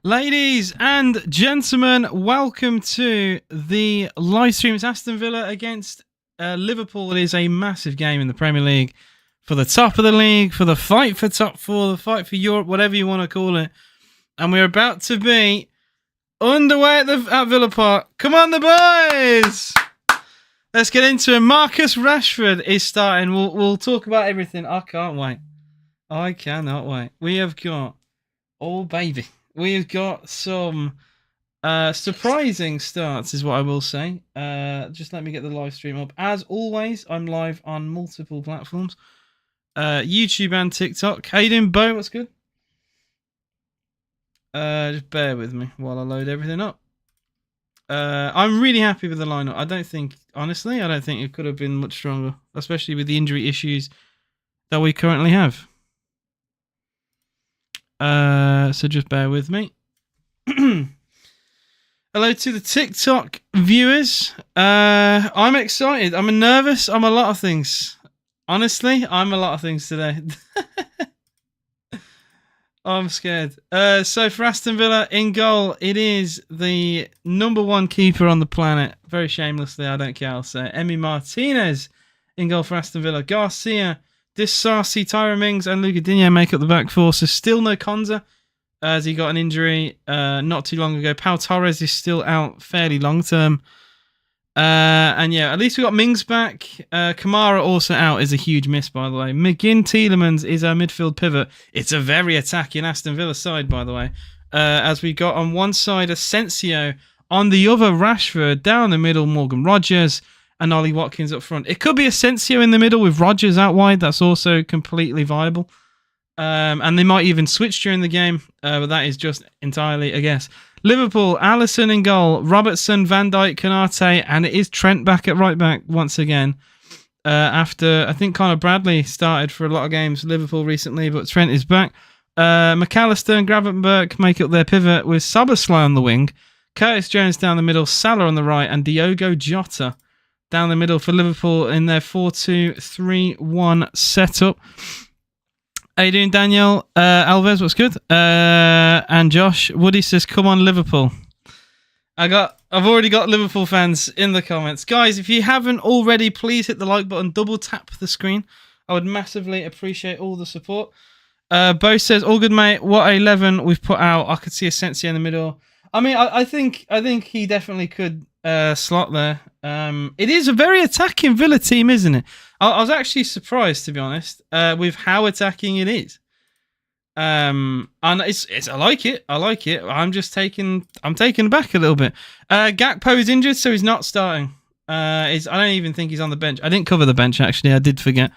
Ladies and gentlemen, welcome to the live stream. It's Aston Villa against Liverpool. It is a massive game in the Premier League for the top of the league, for the fight for top four, the fight for Europe, whatever you want to call it. And we're about to be underway at Villa Park. Come on, the boys! Let's get into it. Marcus Rashford is starting. We'll talk about everything. I can't wait. I cannot wait. We have got, oh baby, we've got some surprising starts, is what I will say. Just let me get the live stream up. As always, I'm live on multiple platforms, YouTube and TikTok. How you doing, Bo? What's good? Just bear with me while I load everything up. I'm really happy with the lineup. I don't think it could have been much stronger, especially with the injury issues that we currently have. So just bear with me. Hello to the TikTok viewers. I'm excited. I'm nervous. I'm a lot of things. Honestly, I'm a lot of things today. I'm scared. So for Aston Villa, in goal, it is the number one keeper on the planet. Very shamelessly, I don't care, I'll say. Emi Martinez in goal for Aston Villa. Garcia, Disasi, Tyra Mings, and Luca Digne make up the back four. So still no Konza, as he got an injury not too long ago. Pau Torres is still out fairly long term. And yeah, at least we got Mings back. Kamara also out is a huge miss, by the way. McGinn Tielemans is our midfield pivot. It's a very attacking Aston Villa side, by the way. As we got on one side Asensio, on the other Rashford, down the middle Morgan Rogers, and Ollie Watkins up front. It could be Asensio in the middle with Rogers out wide. That's also completely viable. And they might even switch during the game, but that is just entirely a guess. Liverpool, Alisson in goal, Robertson, Van Dijk, Konate, and it is Trent back at right back once again. After, I think Conor Bradley started for a lot of games for Liverpool recently, but Trent is back. McAllister and Gravenberch make up their pivot with Szoboszlai on the wing, Curtis Jones down the middle, Salah on the right, and Diogo Jota down the middle for Liverpool in their 4-2-3-1 setup. How you doing, Daniel? Alves, what's good? And Josh, Woody says, come on, Liverpool. I've already got Liverpool fans in the comments. Guys, if you haven't already, please hit the like button, double tap the screen. I would massively appreciate all the support. Bo says, all good, mate. What 11 we've put out. I could see Asensio in the middle. I mean, I think he definitely could slot there. It is a very attacking Villa team, isn't it? I was actually surprised, to be honest, with how attacking it is. And I like it. I'm taken aback a little bit. Gakpo is injured, so he's not starting. I don't even think he's on the bench. I didn't cover the bench, actually. I did forget.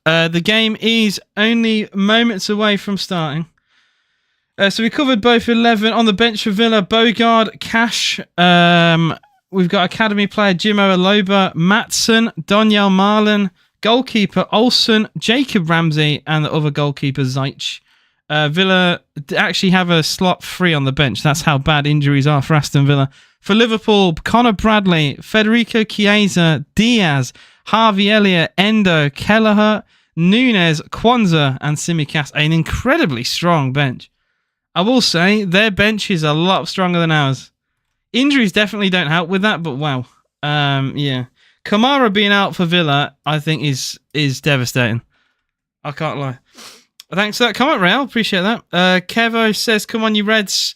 The game is only moments away from starting. So we covered both 11 on the bench for Villa. Bogard, Cash. We've got academy player Jimo Aloba, Matson, Daniel Marlin, goalkeeper Olsen, Jacob Ramsey, and the other goalkeeper Zeich. Villa actually have a slot free on the bench. That's how bad injuries are for Aston Villa. For Liverpool, Conor Bradley, Federico Chiesa, Diaz, Harvey Elliott, Endo, Kelleher, Nunes, Kwanzaa, and Tsimikas. An incredibly strong bench. I will say their bench is a lot stronger than ours. Injuries definitely don't help with that, but wow. Yeah. Kamara being out for Villa, I think, is devastating. I can't lie. Thanks for that comment, Real. Appreciate that. Kevo says, come on, you Reds.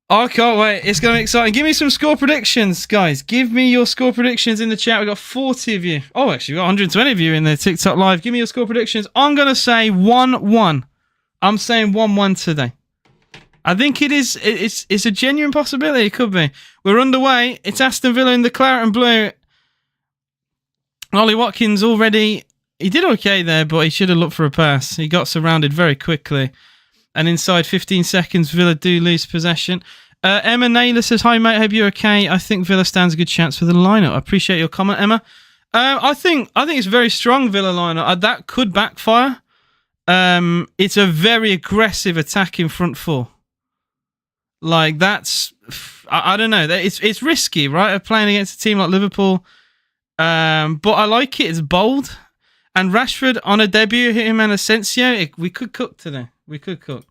I can't wait. It's going to be exciting. Give me some score predictions, guys. Give me your score predictions in the chat. We've got 40 of you. Oh, actually, we've got 120 of you in the TikTok live. Give me your score predictions. I'm going to say 1-1. I'm saying 1-1 today. I think it is. It's a genuine possibility. It could be. We're underway. It's Aston Villa in the claret and blue. Ollie Watkins already. He did okay there, but he should have looked for a pass. He got surrounded very quickly, and inside 15 seconds, Villa do lose possession. Emma Naylor says, "Hi mate, hope you're okay. I think Villa stands a good chance for the lineup." I appreciate your comment, Emma. I think it's a very strong Villa lineup. That could backfire. It's a very aggressive attacking front four. Like, that's, I don't know. It's risky, right? Of playing against a team like Liverpool. But I like it. It's bold. And Rashford on a debut, him and Asensio, we could cook today. We could cook.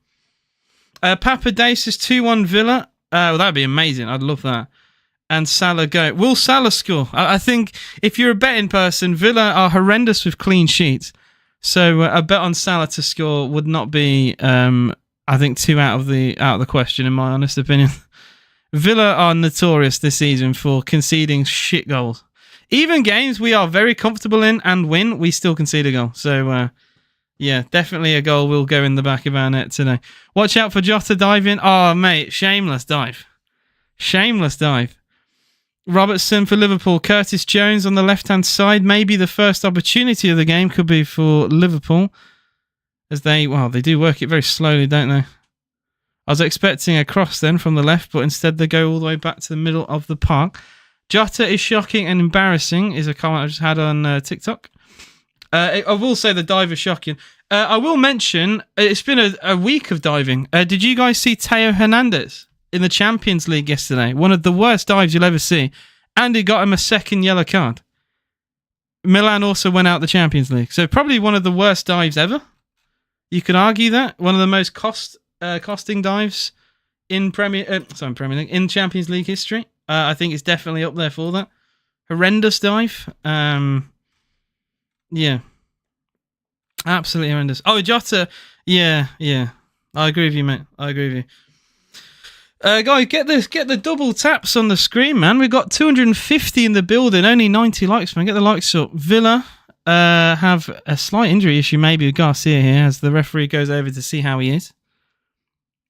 Papadakis 2-1 Villa. Well, that'd be amazing. I'd love that. And Salah go. Will Salah score? I think if you're a betting person, Villa are horrendous with clean sheets. So a bet on Salah to score would not be, I think, too out of the question, in my honest opinion. Villa are notorious this season for conceding shit goals. Even games we are very comfortable in and win, we still concede a goal. So, yeah, definitely a goal will go in the back of our net today. Watch out for Jota diving. Oh, mate, shameless dive. Shameless dive. Robertson for Liverpool. Curtis Jones on the left-hand side. Maybe the first opportunity of the game could be for Liverpool. As they do work it very slowly, don't they? I was expecting a cross then from the left, but instead they go all the way back to the middle of the park. Jota is shocking and embarrassing, is a comment I just had on TikTok. I will say the dive is shocking. I will mention, it's been a week of diving. Did you guys see Teo Hernandez in the Champions League yesterday? One of the worst dives you'll ever see. And he got him a second yellow card. Milan also went out the Champions League. So probably one of the worst dives ever. You could argue that. One of the most costing dives in Premier League, in Champions League history. I think it's definitely up there for that. Horrendous dive. Yeah. Absolutely horrendous. Oh, Jota. Yeah. I agree with you, mate. I agree with you. Guys, get the double taps on the screen, man. We've got 250 in the building, only 90 likes, man. Get the likes up. Villa have a slight injury issue, maybe with Garcia here, as the referee goes over to see how he is.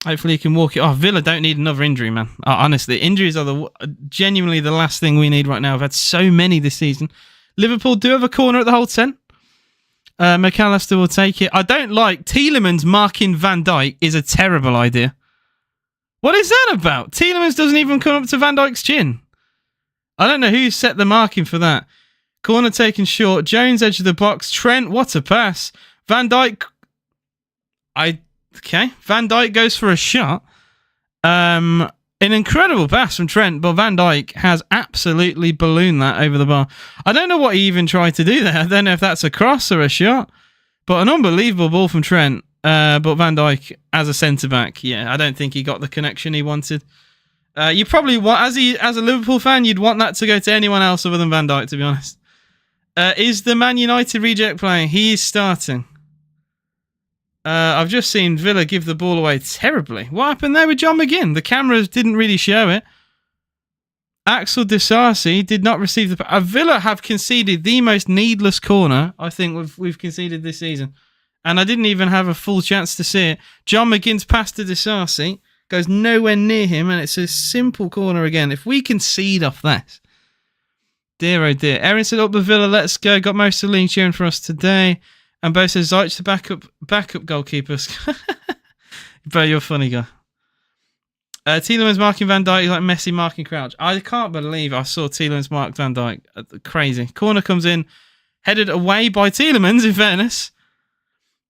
Hopefully he can walk it off. Villa don't need another injury, man. Honestly, injuries are genuinely the last thing we need right now. I've had so many this season. Liverpool do have a corner at the whole 10. McAllister will take it. I don't like Tielemans marking Van Dijk is a terrible idea. What is that about? Tielemans doesn't even come up to Van Dijk's chin. I don't know who set the marking for that. Corner taken short. Jones edge of the box. Trent, what a pass. Van Dijk. Van Dijk goes for a shot. An incredible pass from Trent, but Van Dijk has absolutely ballooned that over the bar. I don't know what he even tried to do there. I don't know if that's a cross or a shot, but an unbelievable ball from Trent. But Van Dijk as a centre-back, yeah, I don't think he got the connection he wanted. You probably want, as a Liverpool fan, you'd want that to go to anyone else other than Van Dijk, to be honest. Is the Man United reject playing? He is starting. I've just seen Villa give the ball away terribly. What happened there with John McGinn? The cameras didn't really show it. Axel Disasi did not receive the... Villa have conceded the most needless corner I think we've conceded this season. And I didn't even have a full chance to see it. John McGinn's pass to Disasi goes nowhere near him, and it's a simple corner again. If we concede off that... Dear, oh dear. Erin said, up the Villa, let's go. Got most of the league cheering for us today. And Bo says, Ziyech, the backup goalkeepers. Bo, you're a funny guy. Tielemans marking Van Dijk like Messi marking Crouch. I can't believe I saw Tielemans mark Van Dijk. Crazy. Corner comes in, headed away by Tielemans, in fairness.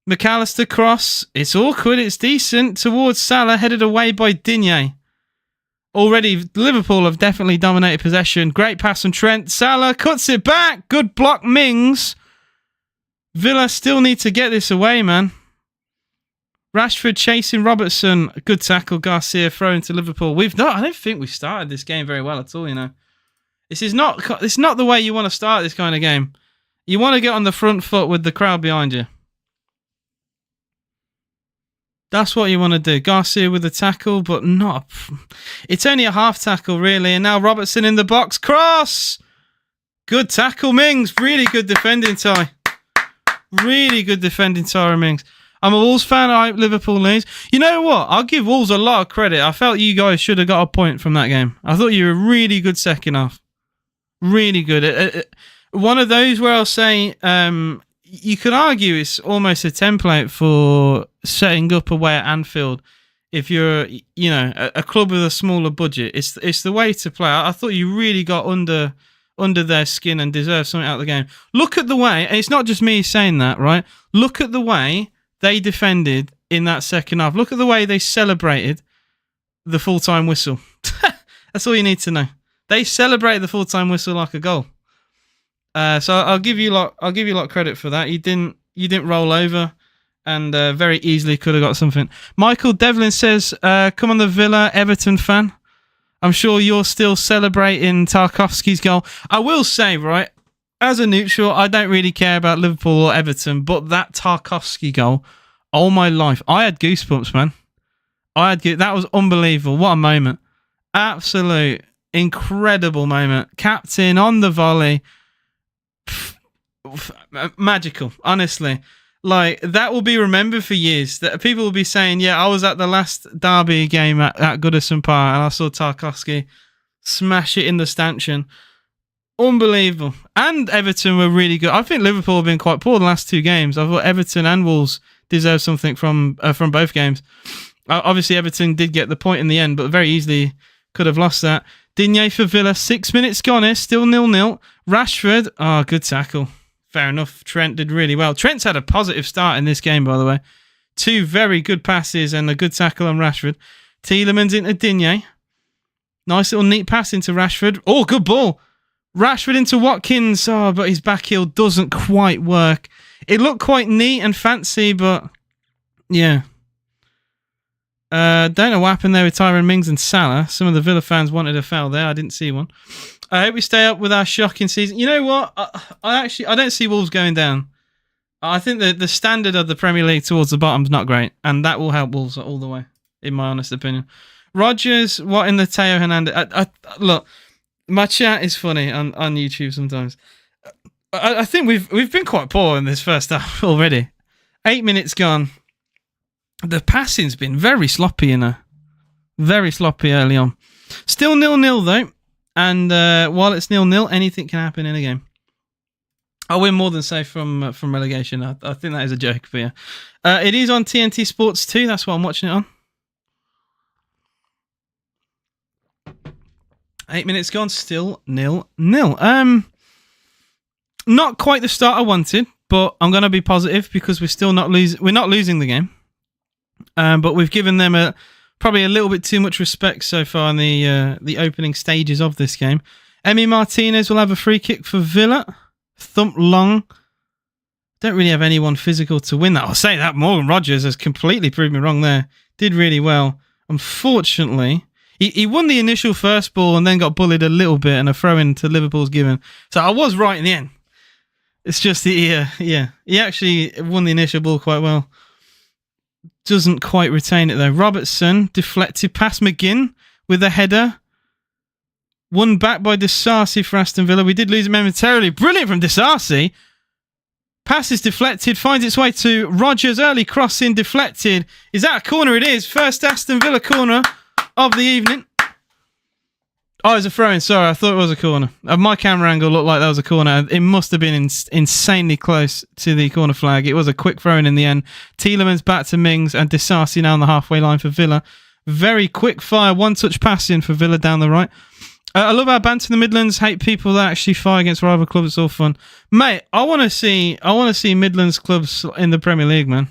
McAllister cross. It's awkward. It's decent. Towards Salah, headed away by Digne. Already, Liverpool have definitely dominated possession. Great pass from Trent. Salah cuts it back. Good block, Mings. Villa still need to get this away, man. Rashford chasing Robertson. Good tackle. Garcia throwing to Liverpool. I don't think we started this game very well at all, you know. It's not the way you want to start this kind of game. You want to get on the front foot with the crowd behind you. That's what you want to do. Garcia with the tackle, but not... It's only a half tackle, really. And now Robertson in the box. Cross! Good tackle, Mings. Really good defending, Ty. Really good defending, Tyra Mings. I'm a Wolves fan. I hope Liverpool lose. You know what? I'll give Wolves a lot of credit. I felt you guys should have got a point from that game. I thought you were really good second half. Really good. One of those where I'll say... you could argue it's almost a template for setting up away at Anfield. If you're, a club with a smaller budget, it's the way to play. I thought you really got under their skin and deserved something out of the game. Look at the way, and it's not just me saying that, right? Look at the way they defended in that second half. Look at the way they celebrated the full-time whistle. That's all you need to know. They celebrated the full-time whistle like a goal. So I'll give you a lot of credit for that. You didn't roll over. and very easily could have got something. Michael Devlin says, come on the Villa Everton fan. I'm sure you're still celebrating Tarkowski's goal. I will say, right, as a neutral, I don't really care about Liverpool or Everton, but that Tarkowski goal, all my life, I had goosebumps, man. That was unbelievable. What a moment. Absolute incredible moment. Captain on the volley. Magical, honestly. Like, that will be remembered for years. That people will be saying, yeah, I was at the last derby game at Goodison Park and I saw Tarkowski smash it in the stanchion. Unbelievable. And Everton were really good. I think Liverpool have been quite poor the last 2 games. I thought Everton and Wolves deserve something from both games. Obviously, Everton did get the point in the end, but very easily could have lost that. Digne for Villa. 6 minutes gone here. Still 0-0. Rashford. Oh, good tackle. Fair enough. Trent did really well. Trent's had a positive start in this game, by the way. 2 very good passes and a good tackle on Rashford. Tielemans into Digne. Nice little neat pass into Rashford. Oh, good ball. Rashford into Watkins. Oh, but his back heel doesn't quite work. It looked quite neat and fancy, but yeah. Don't know what happened there with Tyrone Mings and Salah. Some of the Villa fans wanted a foul there. I didn't see one. I hope we stay up with our shocking season. You know what? I don't see Wolves going down. I think the standard of the Premier League towards the bottom is not great, and that will help Wolves all the way, in my honest opinion. Rogers, what in the Teo Hernandez? Look, my chat is funny on YouTube sometimes. I think we've been quite poor in this first half already. 8 minutes gone. The passing's been very sloppy, very sloppy early on. Still 0-0 though. And while it's 0-0, anything can happen in a game. I'll win more than safe from relegation. I think that is a joke, but yeah. It is on TNT Sports 2. That's what I'm watching it on. 8 minutes gone. Still 0-0. Not quite the start I wanted, but I'm going to be positive because we're still not losing the game. But we've given them probably a little bit too much respect so far in the opening stages of this game. Emi Martinez will have a free kick for Villa. Thump long. Don't really have anyone physical to win that. I'll say that. Morgan Rogers has completely proved me wrong there. Did really well. Unfortunately, he won the initial first ball and then got bullied a little bit and a throw-in to Liverpool's given. So I was right in the end. It's just he actually won the initial ball quite well. Doesn't quite retain it though. Robertson deflected past McGinn with a header. Won back by Disasi for Aston Villa. We did lose it momentarily. Brilliant from Disasi. Pass is deflected. Finds its way to Rogers. Early crossing deflected. Is that a corner? It is. First Aston Villa corner of the evening. Oh, it's a throw-in. Sorry, I thought it was a corner. My camera angle looked like that was a corner. It must have been insanely close to the corner flag. It was a quick throw-in the end. Tielemans back to Mings and Disasi now on the halfway line for Villa. Very quick fire, one-touch passing for Villa down the right. I love our banter in the Midlands. Hate people that actually fight against rival clubs. It's all fun, mate. I want to see Midlands clubs in the Premier League, man.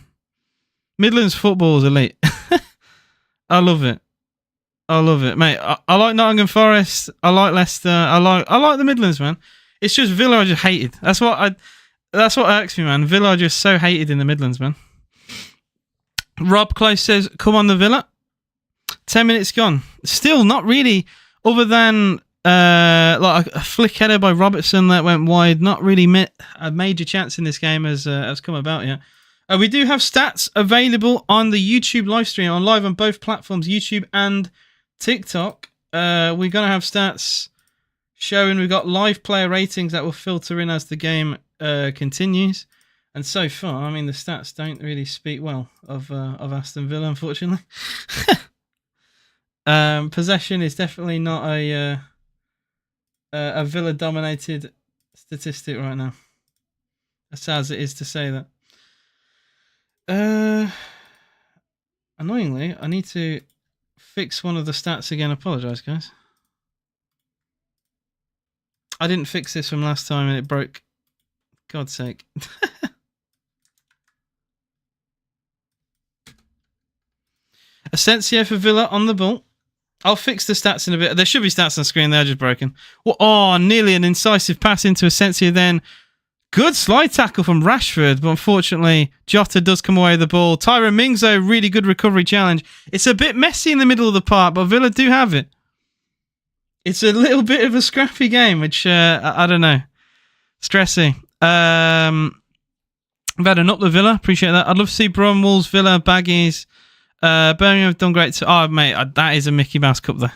Midlands football is elite. I love it. I love it, mate. I like Nottingham Forest. I like Leicester. I like the Midlands, man. It's just Villa I just hated. That's what irks me, man. Villa are just so hated in the Midlands, man. Rob Close says, come on the Villa. 10 minutes gone. Still not really, other than like a flick header by Robertson that went wide. Not really a major chance in this game has come about yet. We do have stats available on the YouTube live stream. I'm live on both platforms, YouTube and TikTok. We're going to have stats showing. We've got live player ratings that will filter in as the game continues. And so far, I mean, the stats don't really speak well of Aston Villa, unfortunately. Possession is definitely not a Villa-dominated statistic right now. As sad as it is to say that. Annoyingly, I need to fix one of the stats again. Apologise, guys. I didn't fix this from last time and it broke. God's sake. Asensio for Villa on the ball. I'll fix the stats in a bit. There should be stats on the screen. They're just broken. Oh, nearly an incisive pass into Asensio then. Good slide tackle from Rashford, but unfortunately, Jota does come away with the ball. Tyrone Mings, though, really good recovery challenge. It's a bit messy in the middle of the park, but Villa do have it. It's a little bit of a scrappy game, which, I don't know. Stressy. I've had an up the Villa. Appreciate that. I'd love to see Brum, Wolves, Villa, Baggies. Birmingham have done great. Mate, that is a Mickey Mouse Cup there.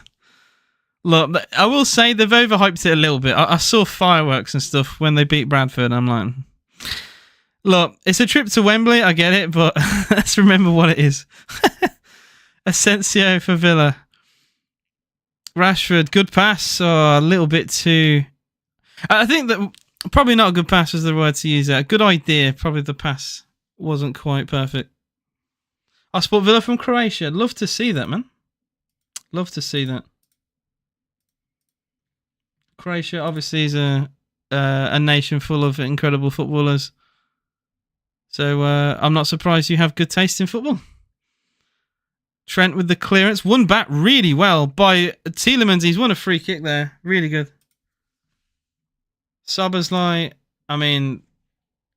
Look, I will say they've overhyped it a little bit. I saw fireworks and stuff when they beat Bradford. I'm like, look, it's a trip to Wembley. I get it, but let's remember what it is. Asensio for Villa. Rashford, good pass. A little bit too... I think that probably not a good pass was the word to use there. A good idea. Probably the pass wasn't quite perfect. I support Villa from Croatia. Love to see that, man. Love to see that. Croatia obviously is a nation full of incredible footballers. So I'm not surprised you have good taste in football. Trent with the clearance. Won back really well by Tielemans. He's won a free kick there. Really good. Szoboszlai, I mean,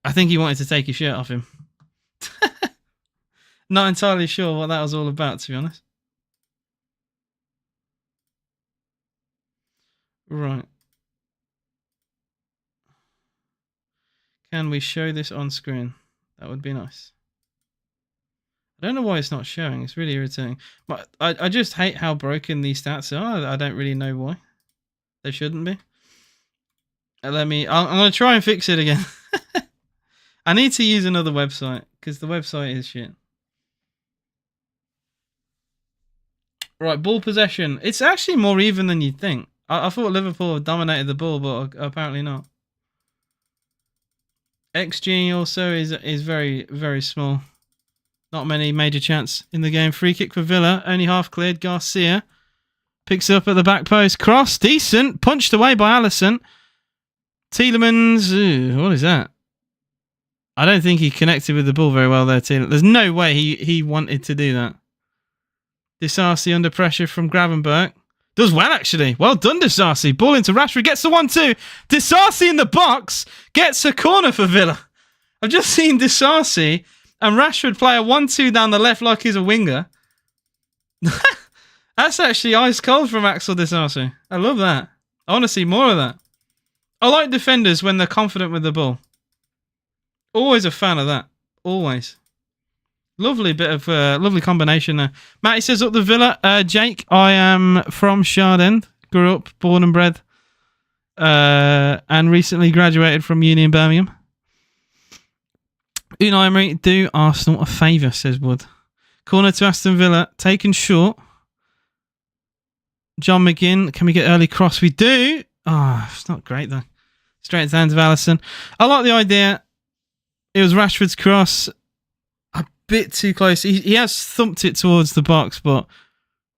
I think he wanted to take his shirt off him. Not entirely sure what that was all about, to be honest. Right. Can we show this on screen? That would be nice. I don't know why it's not showing. It's really irritating. But I just hate how broken these stats are. I don't really know why. They shouldn't be. I'm going to try and fix it again. I need to use another website because the website is shit. Right, ball possession. It's actually more even than you'd think. I thought Liverpool dominated the ball, but apparently not. XG also is very, very small. Not many major chance in the game. Free kick for Villa. Only half cleared. Garcia picks it up at the back post. Cross. Decent. Punched away by Alisson. Tielemans. What is that? I don't think he connected with the ball very well there, Tielemans. There's no way he wanted to do that. Disasi under pressure from Gravenberch. Does well, actually. Well done, Disasi. Ball into Rashford. Gets the 1-2. Disasi in the box. Gets a corner for Villa. I've just seen Disasi and Rashford play a 1-2 down the left like he's a winger. That's actually ice cold from Axel Disasi. I love that. I want to see more of that. I like defenders when they're confident with the ball. Always a fan of that. Always. Lovely bit of lovely combination there. Matty says up the Villa. Jake, I am from Shard. Grew up, born and bred, and recently graduated from uni in Birmingham. Unai Emery, do Arsenal a favour, says Wood. Corner to Aston Villa, taken short. John McGinn, can we get early cross? We do. It's not great though. Straight into the hands of Alisson. I like the idea. It was Rashford's cross. Bit too close. He has thumped it towards the box, but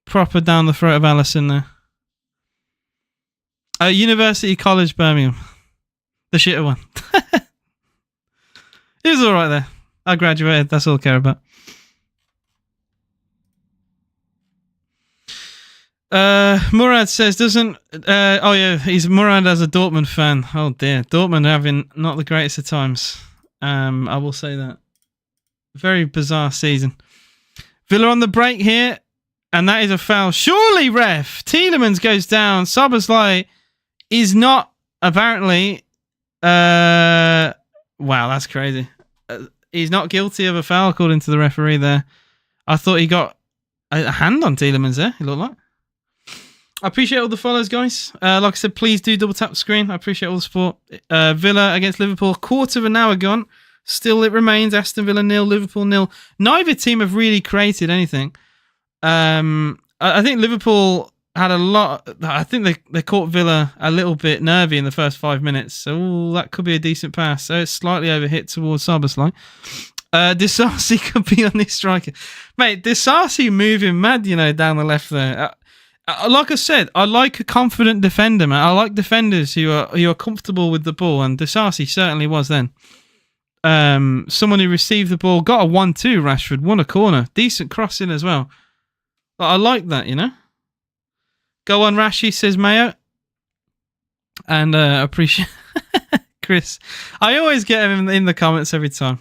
proper down the throat of Alisson there. University College Birmingham. The shitter one. It was alright there. I graduated. That's all I care about. Murad says, doesn't... he's Murad as a Dortmund fan. Oh dear. Dortmund having not the greatest of times. I will say that. Very bizarre season. Villa on the break here, and that is a foul. Surely, ref. Tielemans goes down. Szoboszlai is not apparently. Wow, that's crazy. He's not guilty of a foul according to the referee there. I thought he got a hand on Tielemans there. It looked like. I appreciate all the follows, guys. Like I said, please do double tap the screen. I appreciate all the support. Villa against Liverpool. Quarter of an hour gone. Still, it remains Aston Villa 0, Liverpool 0. Neither team have really created anything. I think Liverpool had a lot. I think they caught Villa a little bit nervy in the first 5 minutes. So that could be a decent pass. So it's slightly overhit towards Szoboszlai. Disasi could be on this striker. Mate, Disasi moving mad, down the left there. Like I said, I like a confident defender, man. I like defenders who are comfortable with the ball, and Disasi certainly was then. Someone who received the ball, got a 1-2, Rashford, won a corner. Decent crossing as well. But I like that, Go on, Rashi, says Mayo. And appreciate... Chris. I always get him in the comments every time.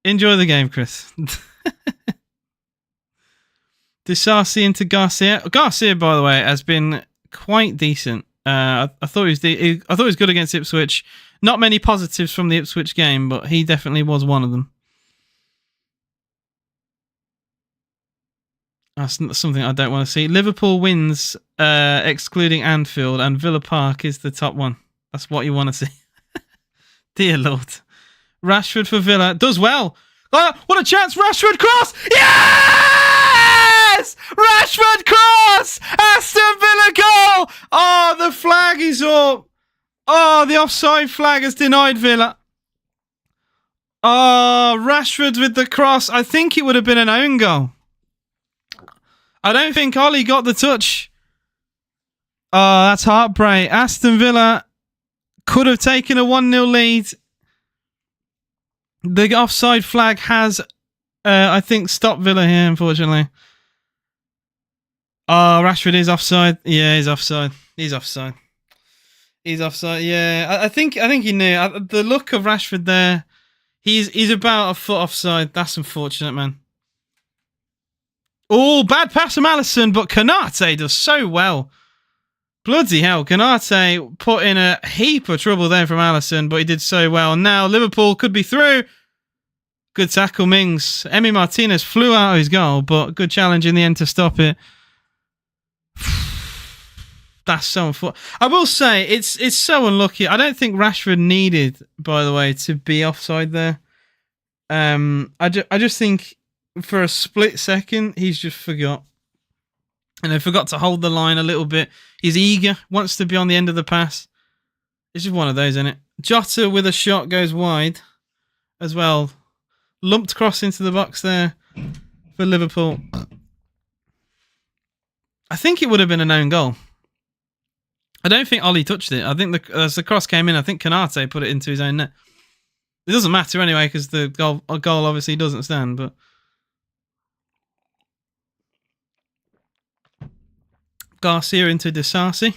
Enjoy the game, Chris. Disarcy into Garcia. Garcia, by the way, has been quite decent. I thought he was good against Ipswich. Not many positives from the Ipswich game, but he definitely was one of them. That's something I don't want to see. Liverpool wins, excluding Anfield, and Villa Park is the top one. That's what you want to see. Dear Lord. Rashford for Villa. Does well. Oh, what a chance. Rashford cross. Yes! Rashford cross! Aston Villa goal! Oh, the flag is up. Oh, the offside flag has denied Villa. Oh, Rashford with the cross. I think it would have been an own goal. I don't think Ollie got the touch. Oh, that's heartbreak. Aston Villa could have taken a 1-0 lead. The offside flag has, I think, stopped Villa here, unfortunately. Oh, Rashford is offside. Yeah, he's offside. He's offside. He's offside. Yeah, I think he knew. The look of Rashford there, he's about a foot offside. That's unfortunate, man. Oh, bad pass from Alisson, but Konate does so well. Bloody hell, Konate put in a heap of trouble there from Alisson, but he did so well. Now Liverpool could be through. Good tackle, Mings. Emi Martinez flew out of his goal, but good challenge in the end to stop it. That's so unfortunate. I will say, it's so unlucky. I don't think Rashford needed, by the way, to be offside there. I just think for a split second, he's just forgot. And he forgot to hold the line a little bit. He's eager, wants to be on the end of the pass. It's just one of those, isn't it? Jota with a shot goes wide as well. Lumped cross into the box there for Liverpool. I think it would have been an own goal. I don't think Ollie touched it. I think as the cross came in, I think Konate put it into his own net. It doesn't matter anyway because the goal obviously doesn't stand, but Garcia into Disarcy.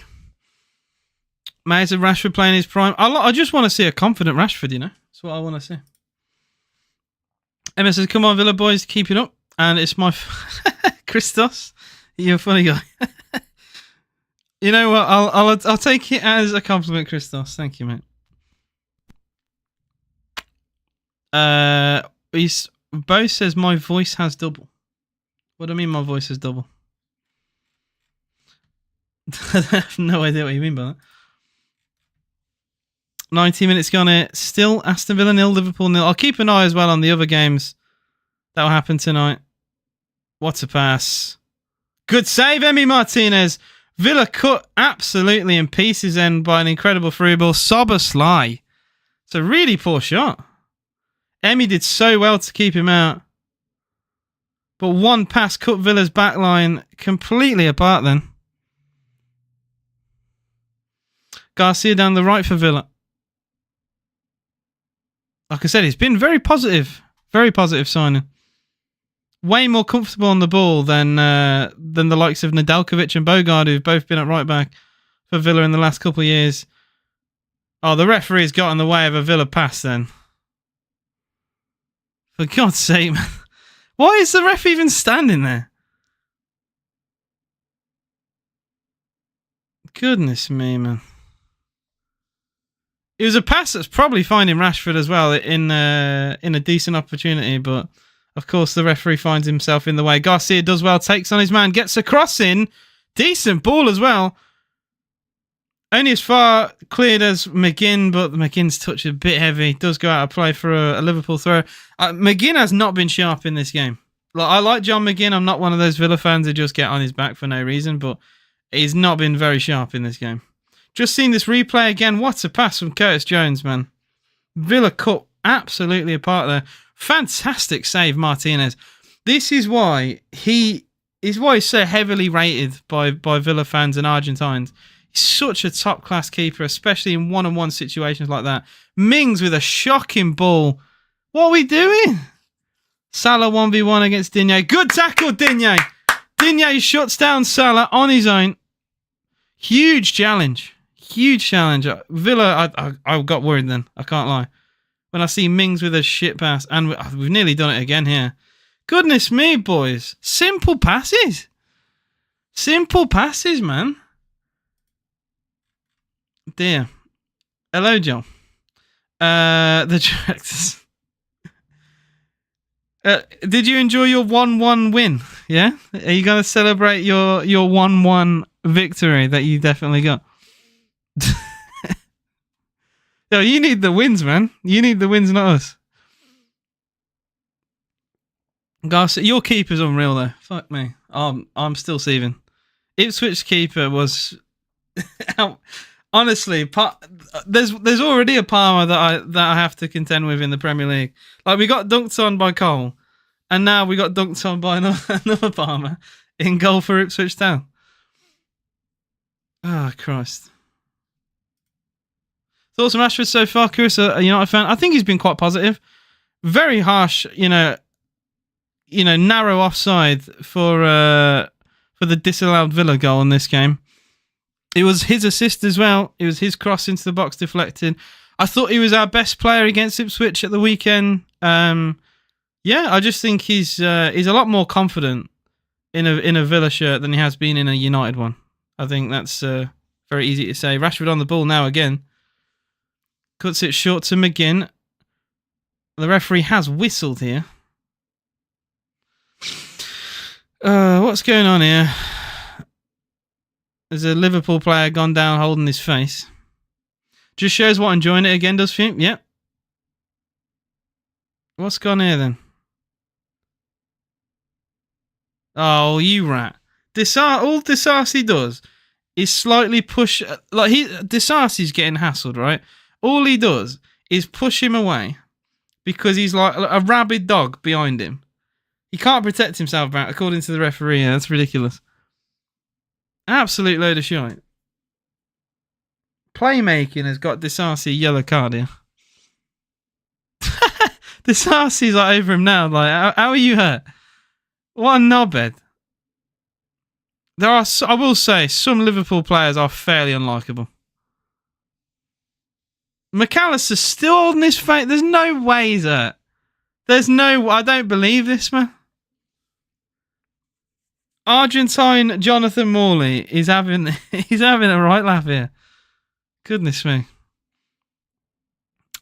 Mays and Rashford playing his prime. I just want to see a confident Rashford, you know. That's what I want to see. Emma says, come on, Villa boys, keep it up. And it's my... Christos, you're a funny guy. You know what? I'll take it as a compliment, Christos. Thank you, mate. Bo says, my voice has double. What do I mean my voice has double? I have no idea what you mean by that. 90 minutes gone here. Still Aston Villa 0, Liverpool 0. I'll keep an eye as well on the other games that will happen tonight. What a pass. Good save, Emi Martinez. Villa cut absolutely in pieces then by an incredible free ball. Szoboszlai. It's a really poor shot. Emi did so well to keep him out. But one pass cut Villa's back line completely apart then. Garcia down the right for Villa. Like I said, he's been very positive signing. Way more comfortable on the ball than the likes of Nedeljkovic and Bogard, who've both been at right back for Villa in the last couple of years. Oh, the referee's got in the way of a Villa pass then. For God's sake, man. Why is the ref even standing there? Goodness me, man. It was a pass that's probably finding Rashford as well in a decent opportunity, but of course the referee finds himself in the way. Garcia does well, takes on his man, gets a cross in. Decent ball as well. Only as far cleared as McGinn, but McGinn's touch is a bit heavy. Does go out of play for a Liverpool throw. McGinn has not been sharp in this game. I like John McGinn. I'm not one of those Villa fans who just get on his back for no reason, but he's not been very sharp in this game. Just seen this replay again. What a pass from Curtis Jones, man. Villa cut absolutely apart there. Fantastic save, Martinez. This is why he's so heavily rated by Villa fans and Argentines. He's such a top-class keeper, especially in one-on-one situations like that. Mings with a shocking ball. What are we doing? Salah 1v1 against Digne. Good tackle, Digne. Digne shuts down Salah on his own. Huge challenge. huge challenge. Villa, I got worried then. I can't lie. When I see Mings with a shit pass, and we've nearly done it again here. Goodness me, boys. Simple passes. Simple passes, man. Dear. Hello, John. The directors. Did you enjoy your 1-1 win? Yeah? Are you going to celebrate your 1-1 victory that you definitely got? Yo, you need the wins, man. You need the wins, not us. Garcia, your keeper's unreal, though. Fuck me. I'm still seething. Ipswich keeper was... Honestly, there's already a Palmer that I have to contend with in the Premier League. Like, we got dunked on by Cole, and now we got dunked on by another Palmer in goal for Ipswich Town. Oh, Christ. Thoughts on Rashford so far, Chris? A United fan? I think he's been quite positive. Very harsh, narrow offside for the disallowed Villa goal in this game. It was his assist as well. It was his cross into the box deflected. I thought he was our best player against Ipswich at the weekend. I just think he's a lot more confident in a Villa shirt than he has been in a United one. I think that's very easy to say. Rashford on the ball now again. Cuts it short to McGinn. The referee has whistled here. What's going on here? There's a Liverpool player gone down holding his face. Just shows what enjoying it again does for you. Yep. What's gone here then? Oh, you rat. All Disasi does is slightly push... Disasi's getting hassled, right? All he does is push him away because he's like a rabid dog behind him. He can't protect himself back, according to the referee. Yeah, that's ridiculous. Absolute load of shite. Playmaking has got Disasi a yellow card here. Disasi's like over him now. Like, how are you hurt? What a knobhead. I will say, some Liverpool players are fairly unlikable. McAllister's still holding his face. There's no way he's hurt. I don't believe this, man. Argentine Jonathan Morley is having a right laugh here. Goodness me.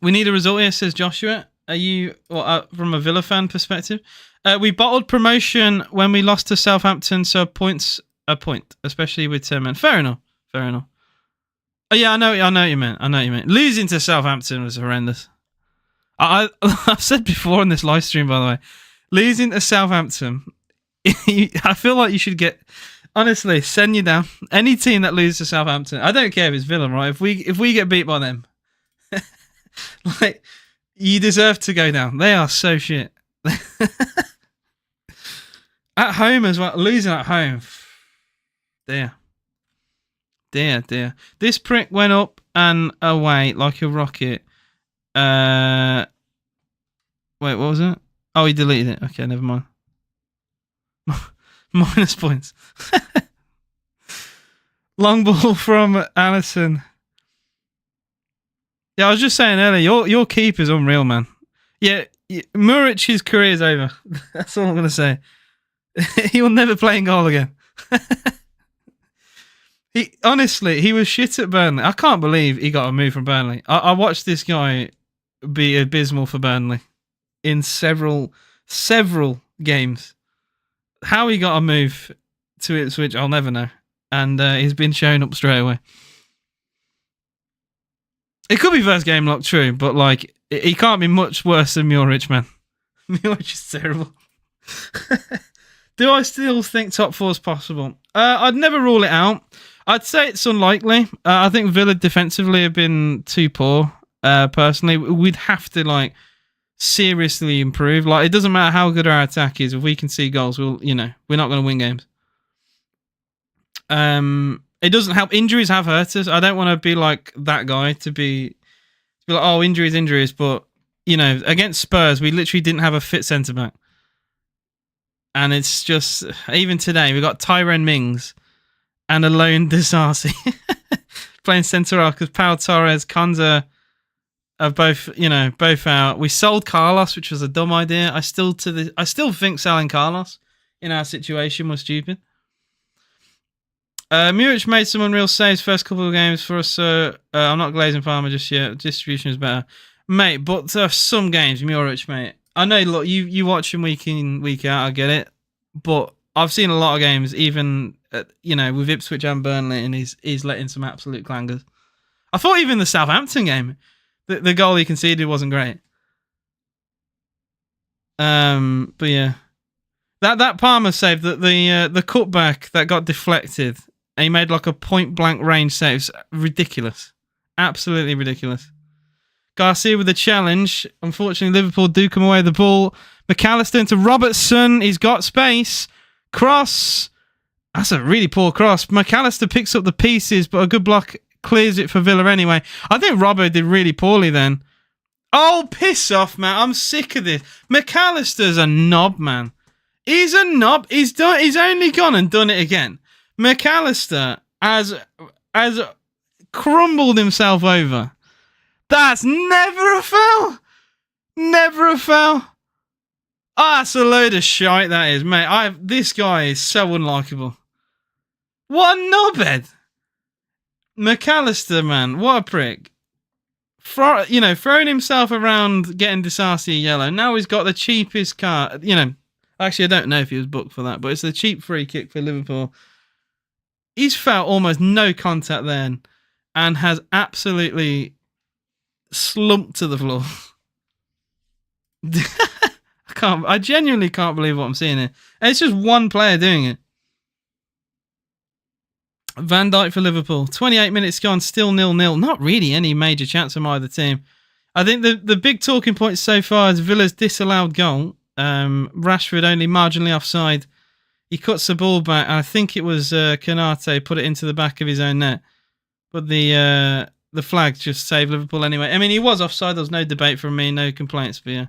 We need a result here, says Joshua. Are you, from a Villa fan perspective? We bottled promotion when we lost to Southampton, so a point, especially with 10 men. Fair enough. Oh yeah, I know what you meant. Losing to Southampton was horrendous. I've said before on this live stream, by the way, losing to Southampton, I feel like you should get, honestly, send you down. Any team that loses to Southampton, I don't care if it's Villa, right? If we get beat by them, like, you deserve to go down. They are so shit. At home as well, losing at home. Dear. This prick went up and away like a rocket. Wait, what was it? Oh, he deleted it. Okay, never mind. Minus points. Long ball from Allison. Yeah, I was just saying earlier, your keeper's unreal, man. Yeah, Muric's career's over. That's all I'm going to say. He will never play in goal again. He was shit at Burnley. I can't believe he got a move from Burnley. I watched this guy be abysmal for Burnley in several games. How he got a move to Ipswich, I'll never know. And he's been shown up straight away. It could be first game luck, true, but like he can't be much worse than Muric, man. Muric is terrible. Do I still think top four is possible? I'd never rule it out. I'd say it's unlikely. I think Villa defensively have been too poor. Personally, we'd have to seriously improve. Like, it doesn't matter how good our attack is. If we can see goals, we're not going to win games. It doesn't help. Injuries have hurt us. I don't want to be like that guy to be like, oh, injuries. But against Spurs, we literally didn't have a fit centre back. And it's just, even today, we got Tyrone Mings and a lone Disasi. playing centre because Pau Torres, Konza are both out. We sold Carlos, which was a dumb idea. I still think selling Carlos in our situation was stupid. Muric made some unreal saves first couple of games for us. I'm not glazing Farmer just yet. Distribution is better, mate. But some games, Muric, mate. I know. Look, you watch him week in week out. I get it, but I've seen a lot of games, even with Ipswich and Burnley, and he's letting some absolute clangers. I thought even the Southampton game, the goal he conceded wasn't great. But yeah, that Palmer save, the cutback that got deflected. He made like a point blank range save. It's ridiculous. Absolutely ridiculous. Garcia with the challenge. Unfortunately, Liverpool do come away with the ball. McAllister into Robertson. He's got space. Cross. That's a really poor cross. McAllister picks up the pieces, but a good block clears it for Villa anyway. I think Robbo did really poorly then. Oh, piss off, man. I'm sick of this. McAllister's a knob, man. He's a knob. He's only gone and done it again. McAllister has crumbled himself over. That's never a foul. Never a foul. Oh, that's a load of shite, that is, mate. This guy is so unlikable. What a knobhead. McAllister, man. What a prick. Throwing himself around getting Disasi a yellow. Now he's got the cheapest card. Actually, I don't know if he was booked for that, but it's a cheap free kick for Liverpool. He's felt almost no contact then and has absolutely slumped to the floor. I genuinely can't believe what I'm seeing here. And it's just one player doing it. Van Dijk for Liverpool. 28 minutes gone, still 0-0. Not really any major chance from either team. I think the big talking point so far is Villa's disallowed goal. Rashford only marginally offside. He cuts the ball back, and I think it was Canate put it into the back of his own net. But the flag just saved Liverpool anyway. I mean, he was offside. There was no debate from me, no complaints. But yeah,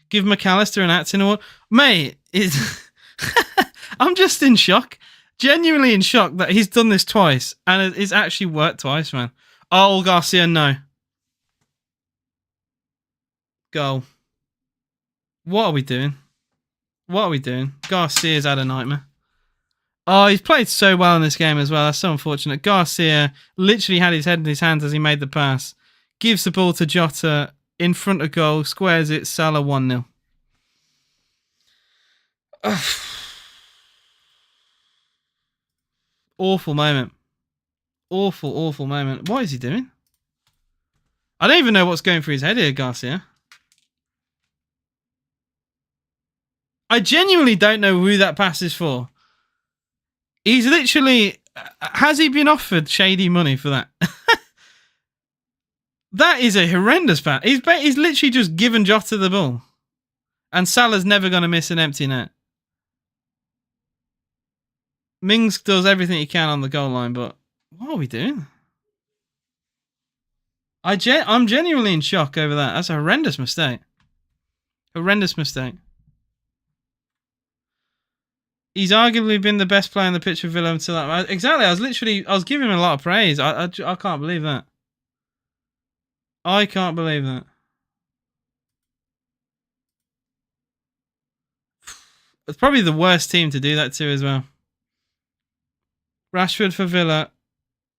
give McAllister an acting award, mate. I'm just in shock, genuinely in shock that he's done this twice, and it's actually worked twice, man. Oh, Garcia, no. Goal. What are we doing? What are we doing? Garcia's had a nightmare. Oh, he's played so well in this game as well. That's so unfortunate. Garcia literally had his head in his hands as he made the pass. Gives the ball to Jota in front of goal. Squares it. Salah 1-0. Awful moment. Awful moment. What is he doing? I don't even know what's going through his head here, Garcia. I genuinely don't know who that pass is for. He's literally... Has he been offered shady money for that? That is a horrendous pass. He's literally just given Jota the ball. And Salah's never going to miss an empty net. Mings does everything he can on the goal line, but what are we doing? I'm genuinely in shock over that. That's a horrendous mistake. Horrendous mistake. He's arguably been the best player on the pitch for Villa until that. Exactly. I was giving him a lot of praise. I can't believe that. I can't believe that. It's probably the worst team to do that to as well. Rashford for Villa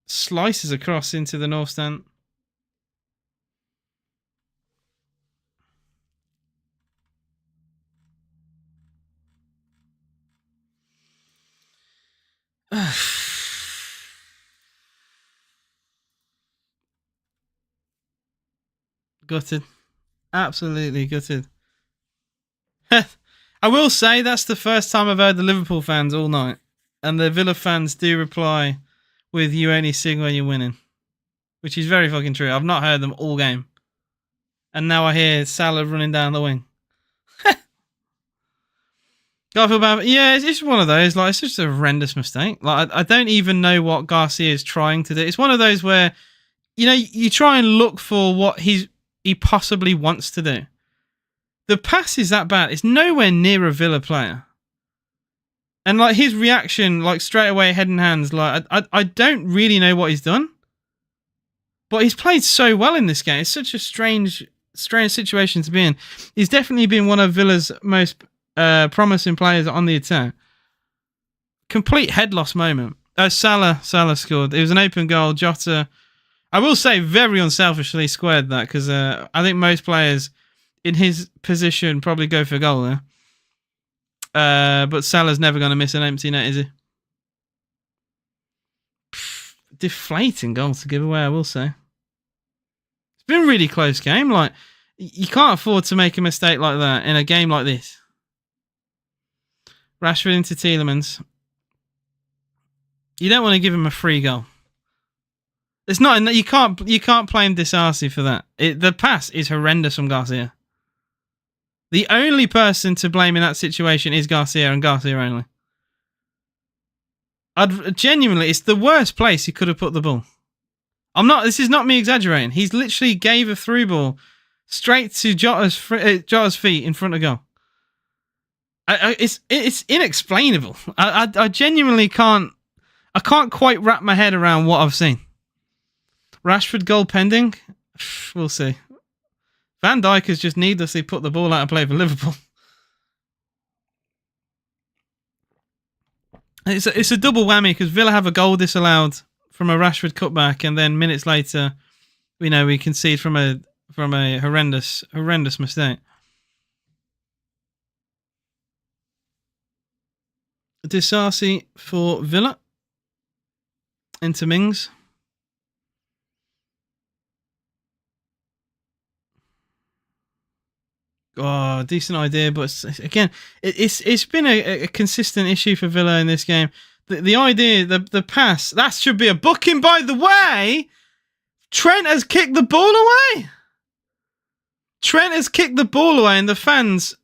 slices across into the north stand. Gutted. Absolutely gutted. I will say that's the first time I've heard the Liverpool fans all night. And the Villa fans do reply with "you only sing when you're winning." Which is very fucking true. I've not heard them all game. And now I hear Salah running down the wing. I feel bad. Yeah, it's just one of those. Like, it's just a horrendous mistake. Like, I don't even know what Garcia is trying to do. It's one of those where, you try and look for what he possibly wants to do. The pass is that bad. It's nowhere near a Villa player. And like his reaction, like straight away, head and hands. Like I don't really know what he's done. But he's played so well in this game. It's such a strange situation to be in. He's definitely been one of Villa's most promising players on the attack. Complete head loss moment. Salah scored. It was an open goal. Jota, I will say, very unselfishly squared that, because I think most players in his position probably go for a goal there. But Salah's never going to miss an empty net, is he? Deflating goal to give away, I will say. It's been a really close game. Like, you can't afford to make a mistake like that in a game like this. Rashford into Tielemans. You don't want to give him a free goal. It's not. You can't blame Disasi for that. The pass is horrendous from Garcia. The only person to blame in that situation is Garcia, and Garcia only. Genuinely, it's the worst place he could have put the ball. This is not me exaggerating. He's literally gave a through ball straight to Jota's feet in front of goal. It's inexplainable. I genuinely can't. I can't quite wrap my head around what I've seen. Rashford goal pending. We'll see. Van Dijk has just needlessly put the ball out of play for Liverpool. It's a double whammy because Villa have a goal disallowed from a Rashford cutback, and then minutes later, we concede from a horrendous mistake. Disasi for Villa. Into Mings. Oh, decent idea, but again, it's been a consistent issue for Villa in this game. The idea, the pass, that should be a booking. By the way, Trent has kicked the ball away. And the fans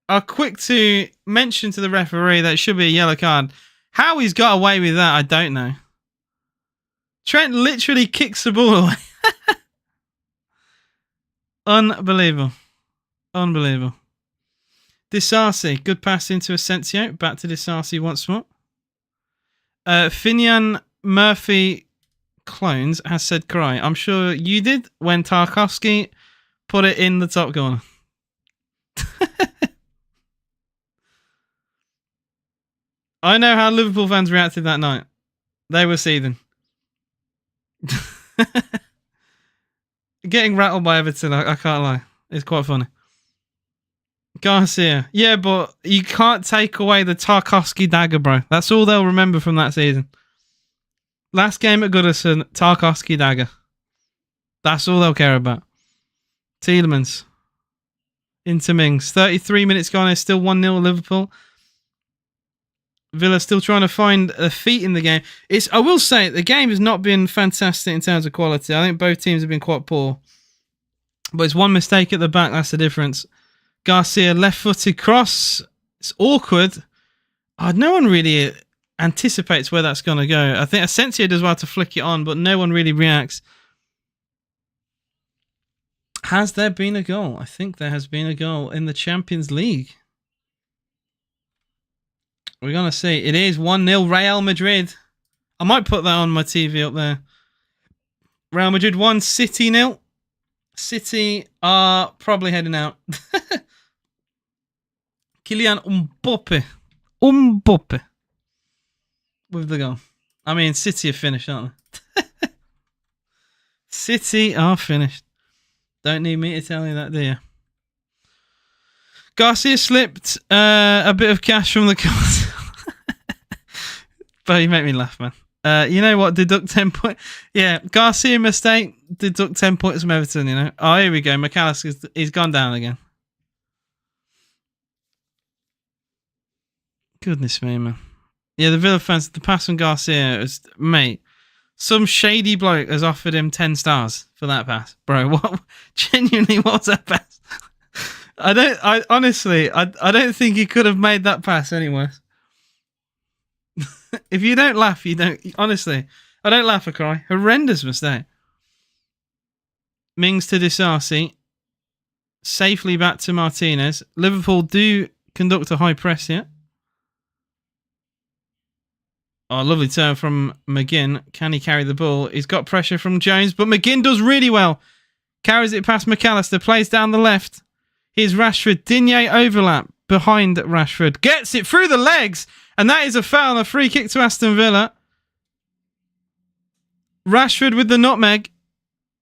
are quick to mention to the referee that it should be a yellow card. How he's got away with that, I don't know. Trent literally kicks the ball away. Unbelievable. Disasi, good pass into Asensio. Back to Disasi once more. Finian Murphy Clones has said cry. I'm sure you did when Tarkovsky put it in the top corner. I know how Liverpool fans reacted that night. They were seething. Getting rattled by Everton, I can't lie. It's quite funny. Garcia. Yeah, but you can't take away the Tarkovsky dagger, bro. That's all they'll remember from that season. Last game at Goodison, Tarkovsky dagger. That's all they'll care about. Tielemans. Into Mings. 33 minutes gone. It's still 1-0 Liverpool. Villa still trying to find a feet in the game. I will say, the game has not been fantastic in terms of quality. I think both teams have been quite poor. But it's one mistake at the back, that's the difference. Garcia, left-footed cross. It's awkward. No one really anticipates where that's going to go. I think Asensio does well to flick it on, but no one really reacts. Has there been a goal? I think there has been a goal in the Champions League. We're going to see. It is 1-0 Real Madrid. I might put that on my TV up there. Real Madrid 1, City 0. City are probably heading out. Kylian Mbappe. With the goal. I mean, City are finished, aren't they? City are finished. Don't need me to tell you that, do you? Garcia slipped a bit of cash from the card. But you make me laugh, man. You know what? Deduct 10 points. Yeah, Garcia mistake. Deduct 10 points from Everton, you know. Oh, here we go. McAllister's he's gone down again. Goodness me, man. Yeah, the Villa fans, the pass from Garcia is, mate, some shady bloke has offered him 10 stars for that pass. Bro, what? Genuinely, what's that pass? I honestly don't think he could have made that pass anywhere. If you don't laugh, you don't. Honestly, I don't laugh or cry. Horrendous mistake. Mings to Disasi. Safely back to Martinez. Liverpool do conduct a high press here. Oh, lovely turn from McGinn. Can he carry the ball? He's got pressure from Jones, but McGinn does really well. Carries it past McAllister, plays down the left. Here's Rashford. Digne overlap behind Rashford. Gets it through the legs, and that is a foul and a free kick to Aston Villa. Rashford with the nutmeg.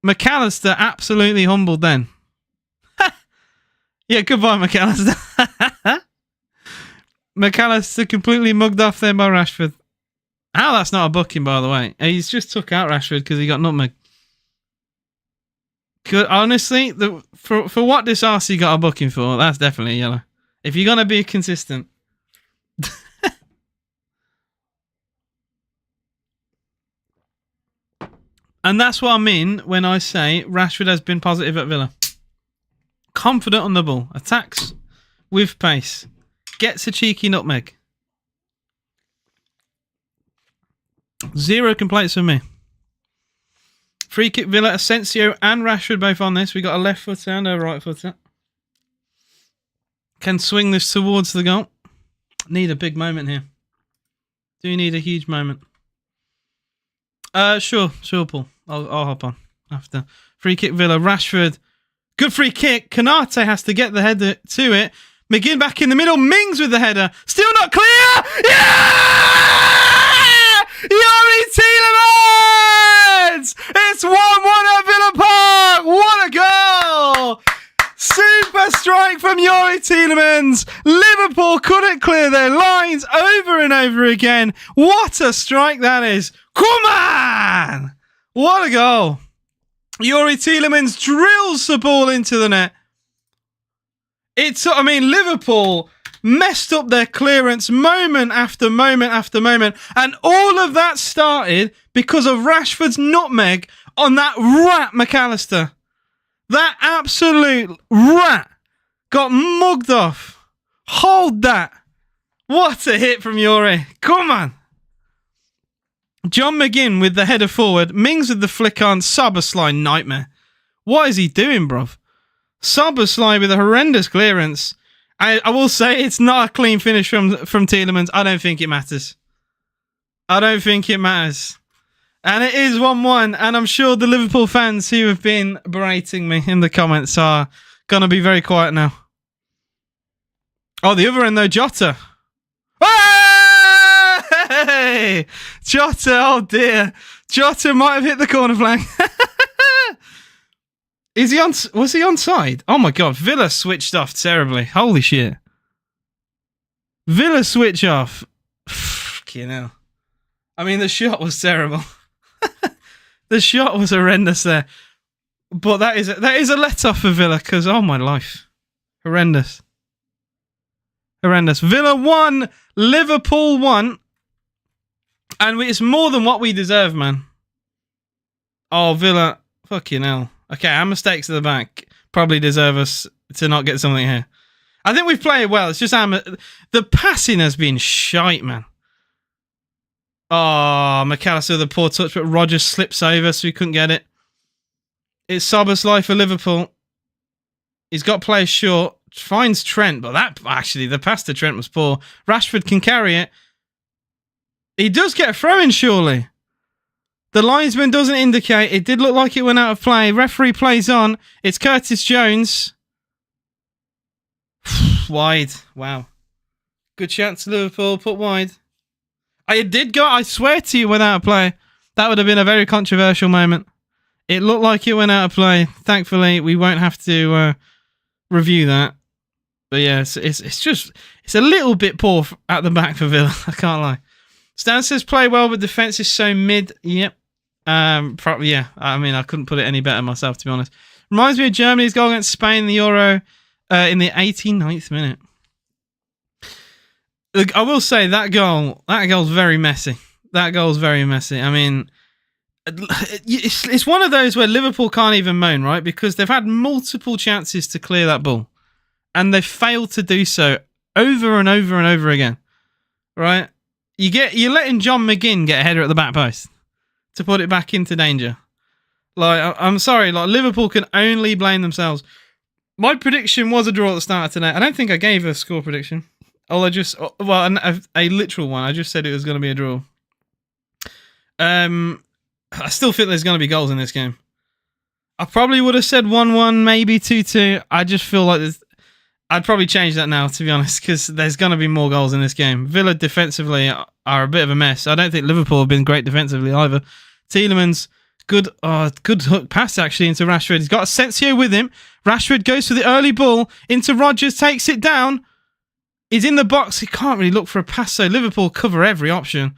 McAllister absolutely humbled then. Yeah, goodbye, McAllister. McAllister completely mugged off there by Rashford. How that's not a booking, by the way. He's just took out Rashford because he got nutmeg. Honestly, for what this RC got a booking for, that's definitely a yellow. If you're going to be consistent. And that's what I mean when I say Rashford has been positive at Villa. Confident on the ball. Attacks with pace. Gets a cheeky nutmeg. 0 complaints from me. Free kick Villa, Asensio and Rashford both on this. We got a left footer and a right footer. Can swing this towards the goal. Need a big moment here. Do you need a huge moment? Sure, Paul. I'll hop on after. Free kick Villa, Rashford. Good free kick. Canate has to get the header to it. McGinn back in the middle. Mings with the header. Still not clear. Yeah! Youri Tielemans! It's 1-1 at Villa Park. What a goal! Super strike from Youri Tielemans. Liverpool couldn't clear their lines over and over again. What a strike that is. Come on! What a goal. Youri Tielemans drills the ball into the net. Liverpool messed up their clearance moment after moment after moment. And all of that started because of Rashford's nutmeg on that rat McAllister. That absolute rat got mugged off. Hold that. What a hit from Youri. Come on. John McGinn with the header forward. Mings with the flick on. Szoboszlai nightmare. What is he doing, bruv? Szoboszlai with a horrendous clearance. I will say it's not a clean finish from Tielemans. I don't think it matters. I don't think it matters. And it is 1-1. And I'm sure the Liverpool fans who have been berating me in the comments are going to be very quiet now. Oh, the other end though, Jota. Hey! Jota, oh dear. Jota might have hit the corner flag. Was he onside? Oh my god, Villa switched off terribly. Holy shit. Villa switch off. Fucking hell. I mean, the shot was terrible. The shot was horrendous there. But that is a let-off for Villa, because, oh my life. Horrendous. Horrendous. Villa 1, Liverpool 1. And it's more than what we deserve, man. Oh, Villa. Fucking hell. Okay, our mistakes at the back probably deserve us to not get something here. I think we've played well. It's just the passing has been shite, man. Oh, McAllister with a poor touch, but Rodgers slips over, so he couldn't get it. It's Szoboszlai for Liverpool. He's got players short. Finds Trent, but the pass to Trent was poor. Rashford can carry it. He does get a throw-in, surely. The linesman doesn't indicate. It did look like it went out of play. Referee plays on. It's Curtis Jones. Wide. Wow. Good chance, Liverpool. Put wide. It did go. I swear to you, went out of play. That would have been a very controversial moment. It looked like it went out of play. Thankfully, we won't have to review that. But yeah, it's a little bit poor at the back for Villa. I can't lie. Stan says play well, but defense is so mid. Yep. Yeah. I mean, I couldn't put it any better myself, to be honest. Reminds me of Germany's goal against Spain in the Euro in the 89th minute. Look, I will say that goal's very messy. That goal's very messy. I mean, it's one of those where Liverpool can't even moan, right? Because they've had multiple chances to clear that ball, and they've failed to do so over and over and over again, right? You're letting John McGinn get a header at the back post to put it back into danger. Like, I'm sorry, like Liverpool can only blame themselves. My prediction was a draw at the start of today. I don't think I gave a score prediction. A literal one. I just said it was going to be a draw. I still think there's going to be goals in this game. I probably would have said 1-1, maybe 2-2. I just feel like I'd probably change that now, to be honest, because there's going to be more goals in this game. Villa defensively are a bit of a mess. I don't think Liverpool have been great defensively either. Tielemans, good hook pass actually into Rashford. He's got Asensio with him. Rashford goes for the early ball into Rodgers, takes it down. He's in the box. He can't really look for a pass, so Liverpool cover every option.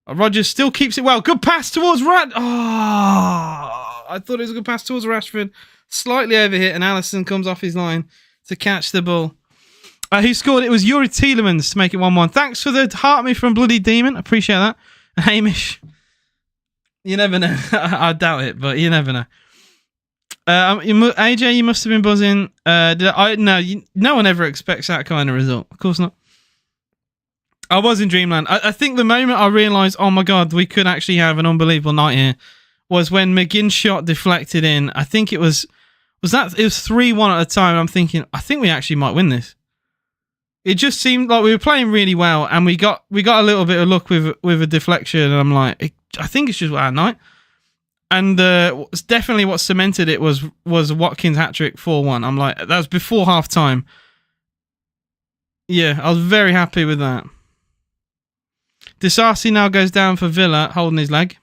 Rodgers still keeps it well. Good pass towards I thought it was a good pass towards Rashford. Slightly overhit, and Alisson comes off his line to catch the ball. Who scored? It was Yuri Tielemans to make it 1-1. Thanks for the heart me from Bloody Demon. Appreciate that. Hamish. You never know. I doubt it, but you never know. AJ, you must have been buzzing. No one ever expects that kind of result. Of course not. I was in dreamland. I think the moment I realised, oh my god, we could actually have an unbelievable night here, was when McGinn's shot deflected in. I think it was that it was 3-1 at the time. I'm thinking, I think we actually might win this. It just seemed like we were playing really well, and we got a little bit of luck with a deflection, and I'm like, I think it's just our night. And definitely what cemented it was Watkins' hat-trick 4-1. I'm like, that was before half-time. Yeah, I was very happy with that. Disasi now goes down for Villa, holding his leg.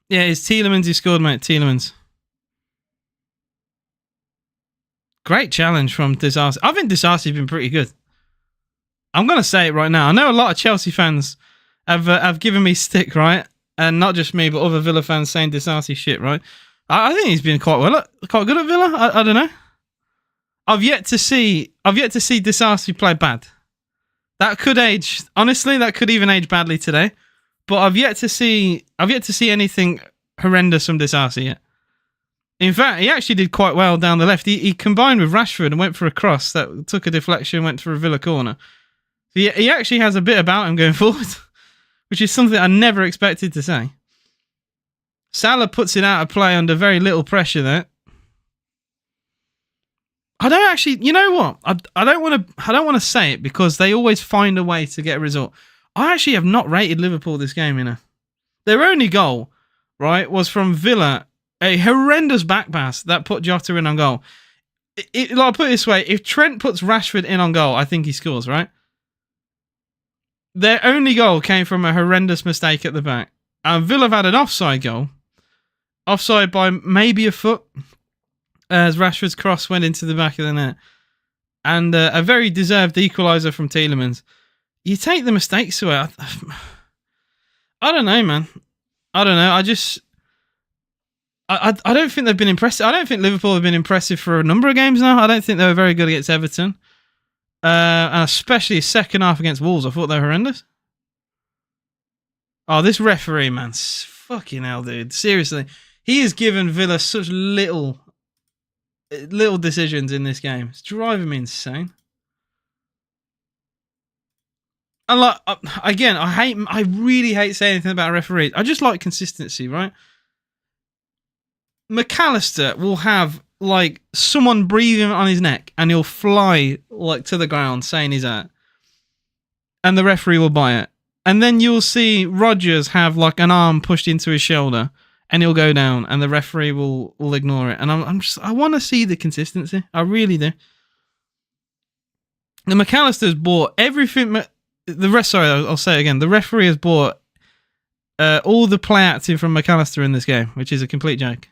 Yeah, it's Tielemans who scored, mate. Tielemans. Great challenge from Disasi. I think Disasi's been pretty good. I'm going to say it right now. I know a lot of Chelsea fans have given me stick, right? And not just me, but other Villa fans saying Disasi shit, right? I think he's been quite good at Villa. I don't know. I've yet to see Disasi play bad. That could age. Honestly, that could even age badly today. But I've yet to see anything horrendous from Disasi yet. In fact, he actually did quite well down the left. He combined with Rashford and went for a cross that took a deflection, went for a Villa corner. He actually has a bit about him going forward, which is something I never expected to say. Salah puts it out of play under very little pressure there. I don't actually, you know what? I don't want to say it because they always find a way to get a result. I actually have not rated Liverpool this game, you know. Their only goal, right, was from Villa, a horrendous back pass that put Jota in on goal. I'll put it this way, if Trent puts Rashford in on goal, I think he scores, right? Their only goal came from a horrendous mistake at the back. And Villa have had an offside goal. Offside by maybe a foot, as Rashford's cross went into the back of the net. And a very deserved equalizer from Tielemans. You take the mistakes away. I don't know, man. I don't know. I don't think they've been impressive. I don't think Liverpool have been impressive for a number of games now. I don't think they were very good against Everton. And especially second half against Wolves. I thought they were horrendous. Oh, this referee, man. Fucking hell, dude. Seriously. He has given Villa such little decisions in this game. It's driving me insane. And like, again, I really hate saying anything about referees. I just like consistency, right? McAllister will have like someone breathing on his neck and he'll fly like to the ground saying he's out. And the referee will buy it. And then you'll see Rodgers have like an arm pushed into his shoulder and he'll go down and the referee will ignore it. And I want to see the consistency. I really do. The McAllister's bought everything. I'll say it again. The referee has bought all the play acting from McAllister in this game, which is a complete joke.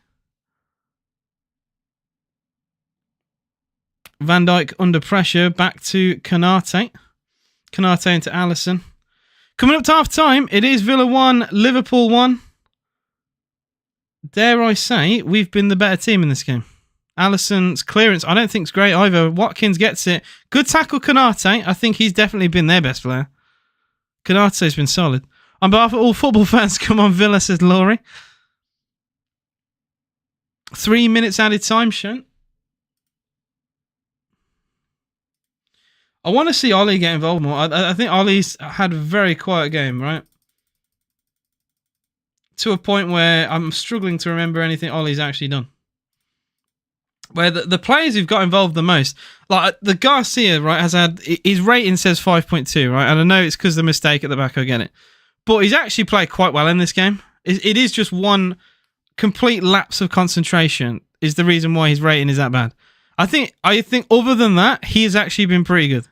Van Dijk under pressure, back to Konate. Konate into Alisson. Coming up to half time, it is Villa 1, Liverpool 1. Dare I say, we've been the better team in this game. Alisson's clearance, I don't think is great either. Watkins gets it. Good tackle, Konate. I think he's definitely been their best player. Konate's been solid. On behalf of all football fans, come on Villa, says Laurie. 3 minutes added time shown. I want to see Ollie get involved more. I think Ollie's had a very quiet game, right? To a point where I'm struggling to remember anything Ollie's actually done. where the players who've got involved the most, like the Garcia, right, has had, his rating says 5.2, right? And I know it's because of the mistake at the back, I get it. But he's actually played quite well in this game. It is just one complete lapse of concentration is the reason why his rating is that bad. I think other than that, he has actually been pretty good.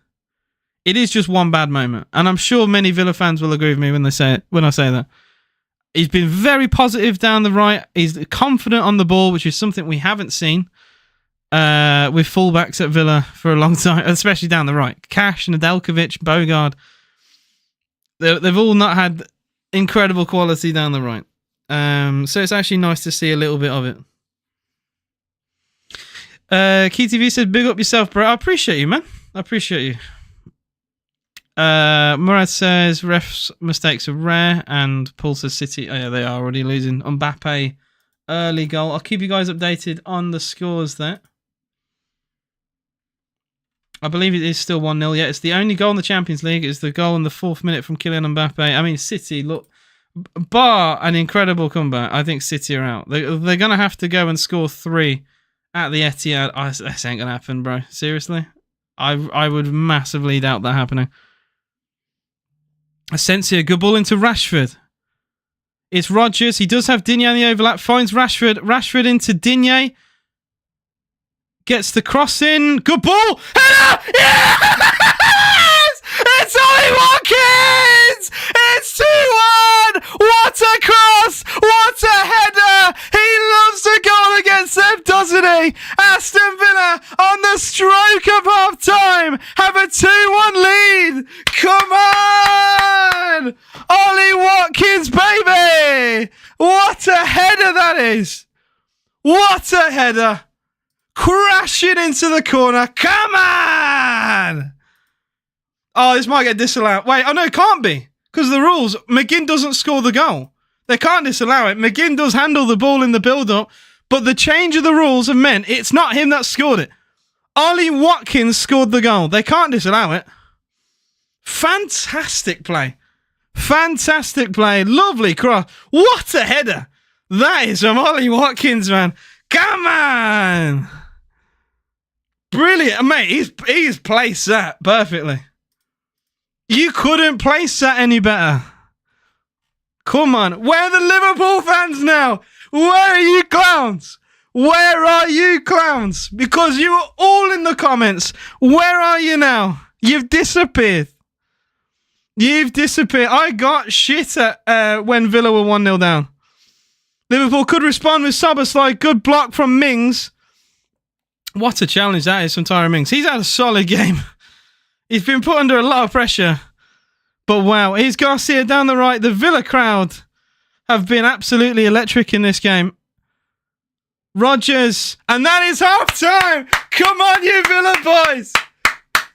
It is just one bad moment. And I'm sure many Villa fans will agree with me when I say that. He's been very positive down the right. He's confident on the ball, which is something we haven't seen with fullbacks at Villa for a long time, especially down the right. Cash, Nedeljkovic, Bogard. They've all not had incredible quality down the right. So it's actually nice to see a little bit of it. KeyTV said, big up yourself, bro. I appreciate you, man. I appreciate you. Murad says, refs' mistakes are rare. And Paul says, City, oh yeah, they are already losing. Mbappe, early goal. I'll keep you guys updated on the scores there. I believe it is still 1-0. Yeah, it's the only goal in the Champions League. It's the goal in the 4th minute from Kylian Mbappe. I mean, City, look, bar an incredible comeback, I think City are out. They're going to have to go and score 3 at the Etihad. This ain't going to happen, bro. Seriously? I would massively doubt that happening. Asensio, good ball into Rashford. It's Rodgers. He does have Digne on the overlap. Finds Rashford. Rashford into Digne. Gets the cross in. Good ball. Header! Yes! It's Ollie Watkins! It's 2-1! What a cross! What a header! He loves to goal against them, doesn't he? Aston Villa, on the stroke of half time, have a 2-1 lead. Come on! Ollie Watkins, baby! What a header that is! What a header! Crashing into the corner. Come on! Oh, this might get disallowed. Wait, oh no, it can't be. Because of the rules, McGinn doesn't score the goal. They can't disallow it. McGinn does handle the ball in the build-up, but the change of the rules have meant it's not him that scored it. Ollie Watkins scored the goal. They can't disallow it. Fantastic play. Fantastic play. Lovely cross. What a header. That is from Ollie Watkins, man. Come on. Brilliant. Mate, he's placed that perfectly. You couldn't place that any better. Come on. Where are the Liverpool fans now? Where are you clowns? Where are you clowns? Because you were all in the comments. Where are you now? You've disappeared. You've disappeared. I got shit at when Villa were 1-0 down. Liverpool could respond with Szoboszlai. Good block from Mings. What a challenge that is from Tyrone Mings. He's had a solid game. He's been put under a lot of pressure. But wow, here's Garcia down the right. The Villa crowd have been absolutely electric in this game. Rodgers. And that is half time. Come on, you Villa boys.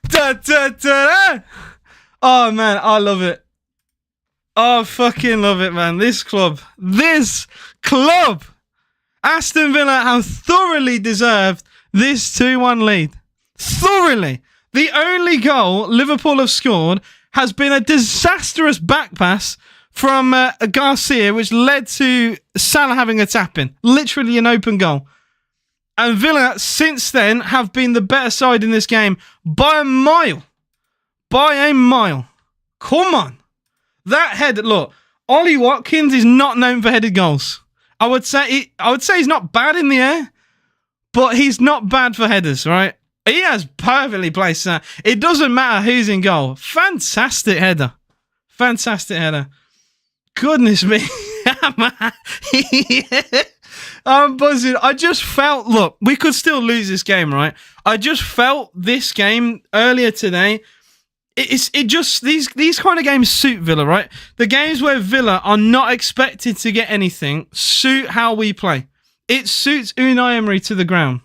Da, da, da, da. Oh, man, I love it. Oh, I fucking love it, man. This club. Aston Villa have thoroughly deserved this 2-1 lead. Thoroughly. The only goal Liverpool have scored has been a disastrous back pass from Garcia, which led to Salah having a tap-in. Literally an open goal. And Villa, since then, have been the better side in this game by a mile. By a mile. Come on. That head, look, Ollie Watkins is not known for headed goals. I would say he's not bad in the air, but he's not bad for headers, right? He has perfectly placed that. It doesn't matter who's in goal. Fantastic header. Fantastic header. Goodness me. I'm buzzing. I just felt, look, we could still lose this game, right? I just felt this game earlier today. These kind of games suit Villa, right? The games where Villa are not expected to get anything suit how we play. It suits Unai Emery to the ground.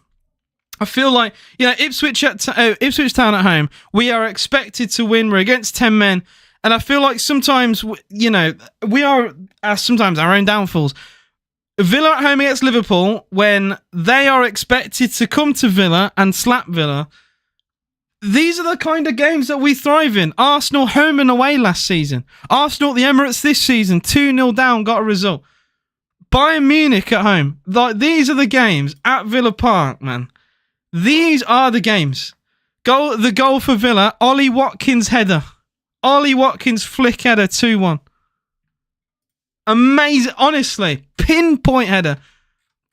I feel like, Ipswich Town at home, we are expected to win. We're against 10 men. And I feel like sometimes, we are sometimes our own downfalls. Villa at home against Liverpool, when they are expected to come to Villa and slap Villa, these are the kind of games that we thrive in. Arsenal home and away last season. Arsenal at the Emirates this season, 2-0 down, got a result. Bayern Munich at home. These are the games at Villa Park, man. These are the games. The goal for Villa, Ollie Watkins header. Ollie Watkins flick header, 2-1. Amazing. Honestly, pinpoint header.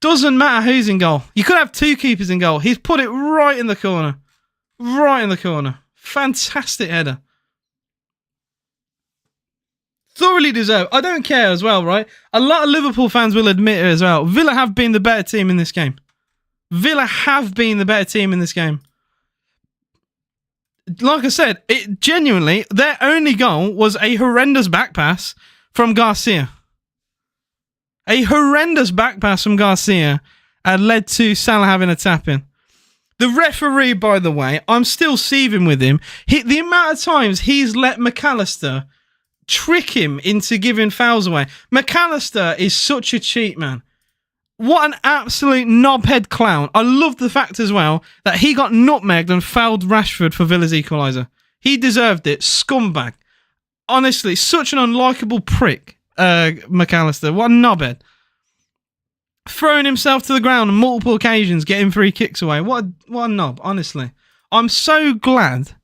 Doesn't matter who's in goal. You could have two keepers in goal. He's put it right in the corner. Right in the corner. Fantastic header. Thoroughly deserved. I don't care as well, right? A lot of Liverpool fans will admit it as well. Villa have been the better team in this game. Villa have been the better team in this game. Like I said, it genuinely, their only goal was a horrendous back pass from Garcia. A horrendous back pass from Garcia led to Salah having a tap in. The referee, by the way, I'm still seething with him. The amount of times he's let McAllister trick him into giving fouls away. McAllister is such a cheat, man. What an absolute knobhead clown. I love the fact as well that he got nutmegged and fouled Rashford for Villa's equalizer. He deserved it. Scumbag. Honestly, such an unlikable prick, McAllister. What a knobhead. Throwing himself to the ground on multiple occasions, getting free kicks away. What a knob, honestly. I'm so glad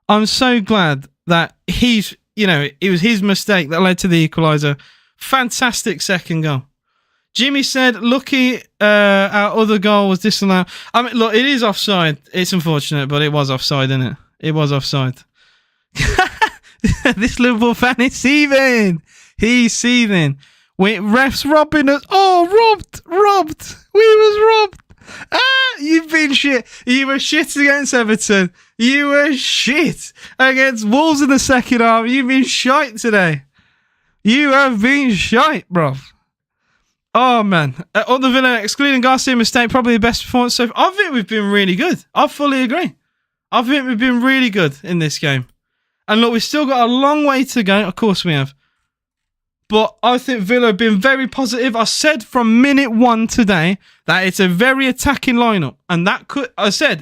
that it was his mistake that led to the equaliser. Fantastic second goal. Jimmy said, lucky our other goal was disallowed. I mean, look, it is offside. It's unfortunate, but it was offside, isn't it? It was offside. This Liverpool fan is seething. He's seething. Refs robbing us. Oh, robbed. We was robbed. You've been shit. You were shit against Everton. You were shit against Wolves in the second half. You've been shite today. You have been shite, bruv. Oh, man. On the Villa, excluding Garcia mistake, probably the best performance so far. I think we've been really good. I fully agree. I think we've been really good in this game. And look, we've still got a long way to go. Of course we have. But I think Villa have been very positive. I said from minute one today that it's a very attacking lineup. And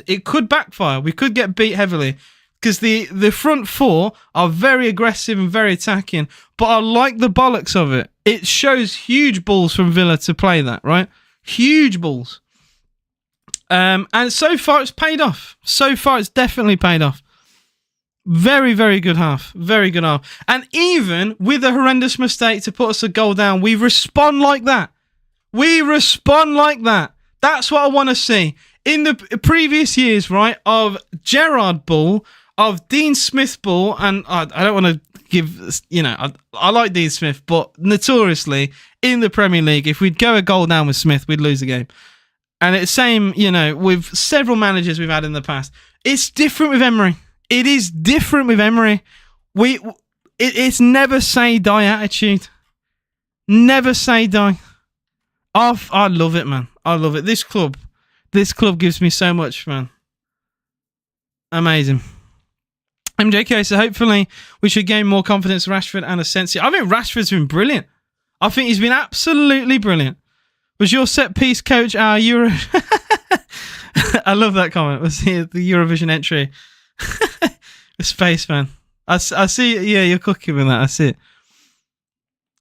it could backfire. We could get beat heavily. Because the front four are very aggressive and very attacking. But I like the bollocks of it. It shows huge balls from Villa to play that, right? Huge balls. And so far it's paid off. So far it's definitely paid off. Very, very good half. Very good half. And even with a horrendous mistake to put us a goal down, we respond like that. We respond like that. That's what I want to see. In the previous years, right, of Gerrard ball, of Dean Smith ball, and I don't want to give, I like Dean Smith, but notoriously, in the Premier League, if we'd go a goal down with Smith, we'd lose the game. And it's same, with several managers we've had in the past. It's different with Emery. It is different with Emery. It's never say die attitude. Never say die. I love it, man. I love it. This club gives me so much, man. Amazing. MJK, so hopefully we should gain more confidence Rashford and Asensio. I think Rashford's been brilliant. I think he's been absolutely brilliant. Was your set piece coach our Euro? I love that comment. Was the Eurovision entry? Spaceman. I see. Yeah, you're cooking with that.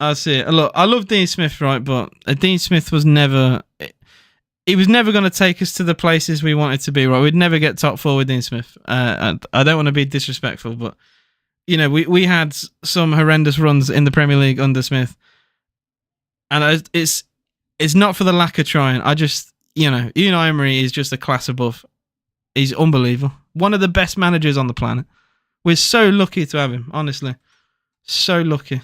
I see it. Look, I love Dean Smith, right? But Dean Smith was never. He was never going to take us to the places we wanted to be, right? We'd never get top four with Dean Smith. And I don't want to be disrespectful, but we had some horrendous runs in the Premier League under Smith, and it's not for the lack of trying. I just Unai Emery is just a class above. He's unbelievable. One of the best managers on the planet. We're so lucky to have him, honestly. So lucky.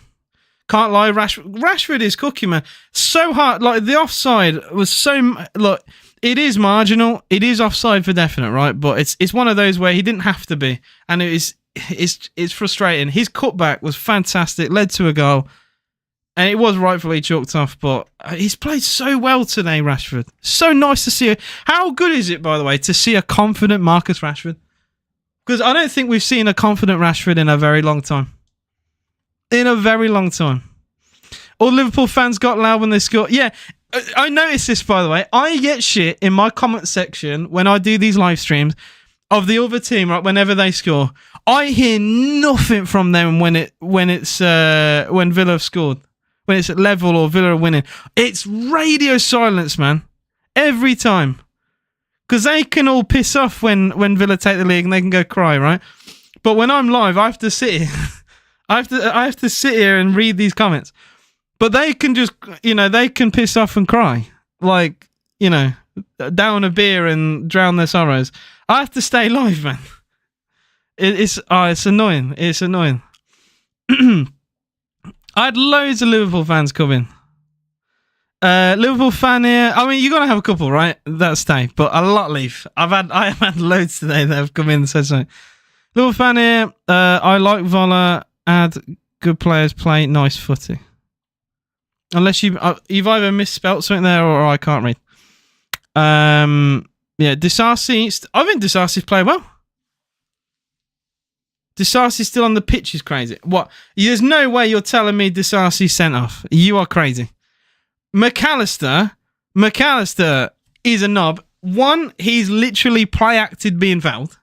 Can't lie, Rashford is cooking, man. So hard. Like, the offside was so... Look, it is marginal. It is offside for definite, right? But it's one of those where he didn't have to be. And it's frustrating. His cutback was fantastic. Led to a goal. And it was rightfully chalked off. But he's played so well today, Rashford. So nice to see. How good is it, by the way, to see a confident Marcus Rashford? Because I don't think we've seen a confident Rashford in a very long time. In a very long time. All Liverpool fans got loud when they scored. Yeah, I noticed this, by the way. I get shit in my comment section when I do these live streams of the other team, right, whenever they score. I hear nothing from them when Villa have scored. When it's at level or Villa are winning. It's radio silence, man. Every time. because they can all piss off when Villa take the league and they can go cry, right? But when I'm live, I have to sit here. I have to sit here and read these comments. But they can just, they can piss off and cry, like, down a beer and drown their sorrows. I have to stay live, man. It's annoying. It's annoying. I had loads of Liverpool fans come in. Liverpool fan here. I mean, you're gonna have a couple, right? That stay, but a lot leave. I have had loads today that have come in and said something. Liverpool fan here. I like Vola. Add good players play nice footy. Unless you've either misspelt something there or I can't read. Yeah, Disarcy. I think Disarcy's played well. Disarcy's still on the pitch is crazy. What? There's no way you're telling me Disarcy's sent off. You are crazy. McAllister is a knob. One, he's literally play acted being fouled.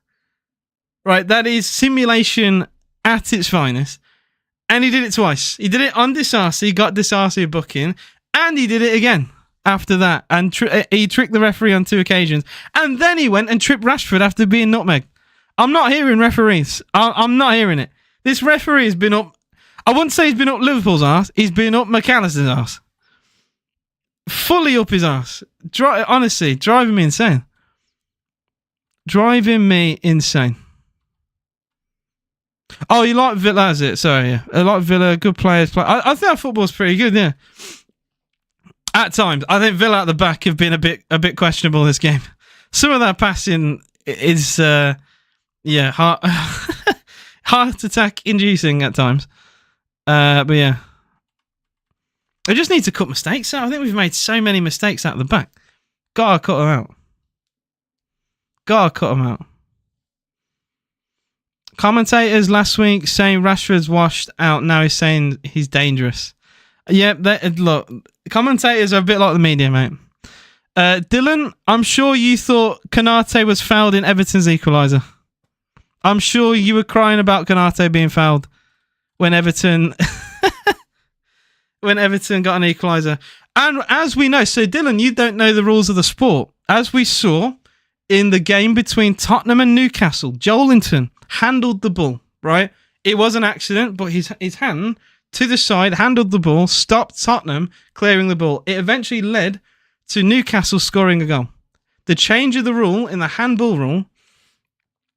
Right, that is simulation at its finest. And he did it twice. He did it on Disarcy, got Disarcy a booking, and he did it again after that. And he tricked the referee on 2 occasions. And then he went and tripped Rashford after being nutmegged. I'm not hearing referees. I'm not hearing it. This referee has been up... I wouldn't say he's been up Liverpool's arse. He's been up McAllister's arse. Fully up his arse. Honestly, driving me insane. Driving me insane. Oh, you like Villa, is it? Sorry, yeah. I like Villa. Good players. I think our football's pretty good, yeah. At times. I think Villa at the back have been a bit questionable this game. Some of that passing is... yeah, heart attack inducing at times. But yeah. I just need to cut mistakes out. I think we've made so many mistakes out the back. Gotta cut them out. Commentators last week saying Rashford's washed out. Now he's saying he's dangerous. Yeah, look, commentators are a bit like the media, mate. Dylan, I'm sure you thought Konate was fouled in Everton's equalizer. I'm sure you were crying about Konate being fouled when Everton got an equaliser. And as we know, so Dylan, you don't know the rules of the sport. As we saw in the game between Tottenham and Newcastle, Joelinton handled the ball, right? It was an accident, but his hand to the side handled the ball, stopped Tottenham clearing the ball. It eventually led to Newcastle scoring a goal. The change of the rule in the handball rule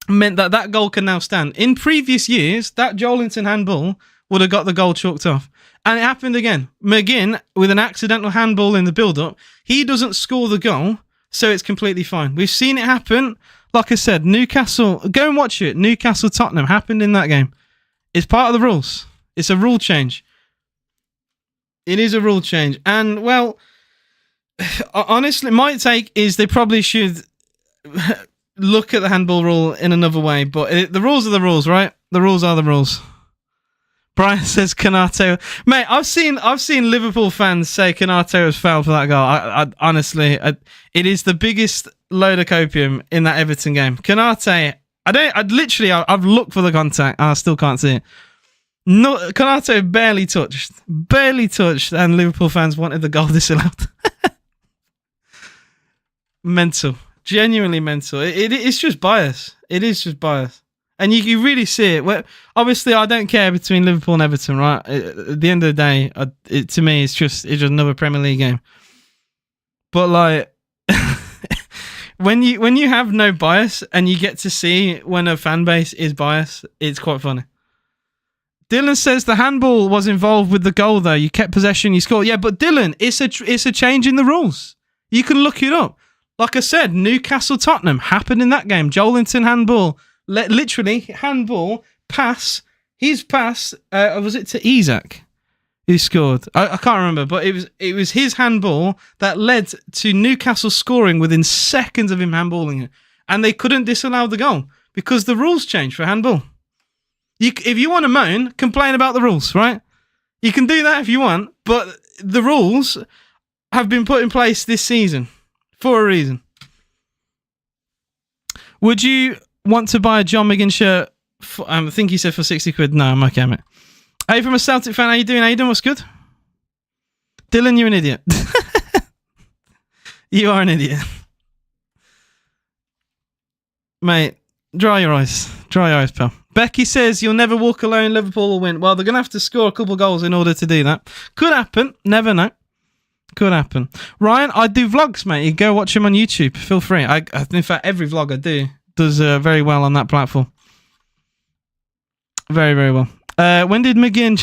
meant that goal can now stand. In previous years, that Joelinton handball would have got the goal chalked off. And it happened again. McGinn, with an accidental handball in the build-up, he doesn't score the goal, so it's completely fine. We've seen it happen. Like I said, Newcastle, go and watch it. Newcastle-Tottenham happened in that game. It's part of the rules. It's a rule change. It is a rule change. And, well, honestly, my take is they probably should... look at the handball rule in another way, but the rules are the rules, right? The rules are the rules. Brian says Konate. Mate, I've seen Liverpool fans say Konate was fouled for that goal. I honestly, it is the biggest load of copium in that Everton game. Konate, I've looked for the contact and I still can't see it. No, Konate barely touched, and Liverpool fans wanted the goal disallowed. Mental. Genuinely mental. It's just bias. It is just bias. And you really see it. Well, obviously, I don't care between Liverpool and Everton, right? At the end of the day, to me, it's just another Premier League game. But like, when you have no bias and you get to see when a fan base is biased, it's quite funny. Dylan says the handball was involved with the goal, though. You kept possession, you scored. Yeah, but Dylan, it's a change in the rules. You can look it up. Like I said, Newcastle-Tottenham happened in that game. Joelinton handball, literally handball, pass. His pass, was it to Isak who scored? I can't remember, but it was his handball that led to Newcastle scoring within seconds of him handballing it. And they couldn't disallow the goal because the rules changed for handball. If you want to moan, complain about the rules, right? You can do that if you want, but the rules have been put in place this season. For a reason. Would you want to buy a John McGinn shirt? I think he said for 60 quid. No, I'm okay, mate. Hey, from a Celtic fan, how you doing? What's good? Dylan, you're an idiot. You are an idiot. Mate, dry your eyes. Dry your eyes, pal. Becky says, you'll never walk alone, Liverpool will win. Well, they're going to have to score a couple of goals in order to do that. Could happen. Never know. Could happen. Ryan, I do vlogs, mate. You go watch them on YouTube. Feel free. In fact, every vlog I do does very well on that platform. Very, very well. When did McGinn...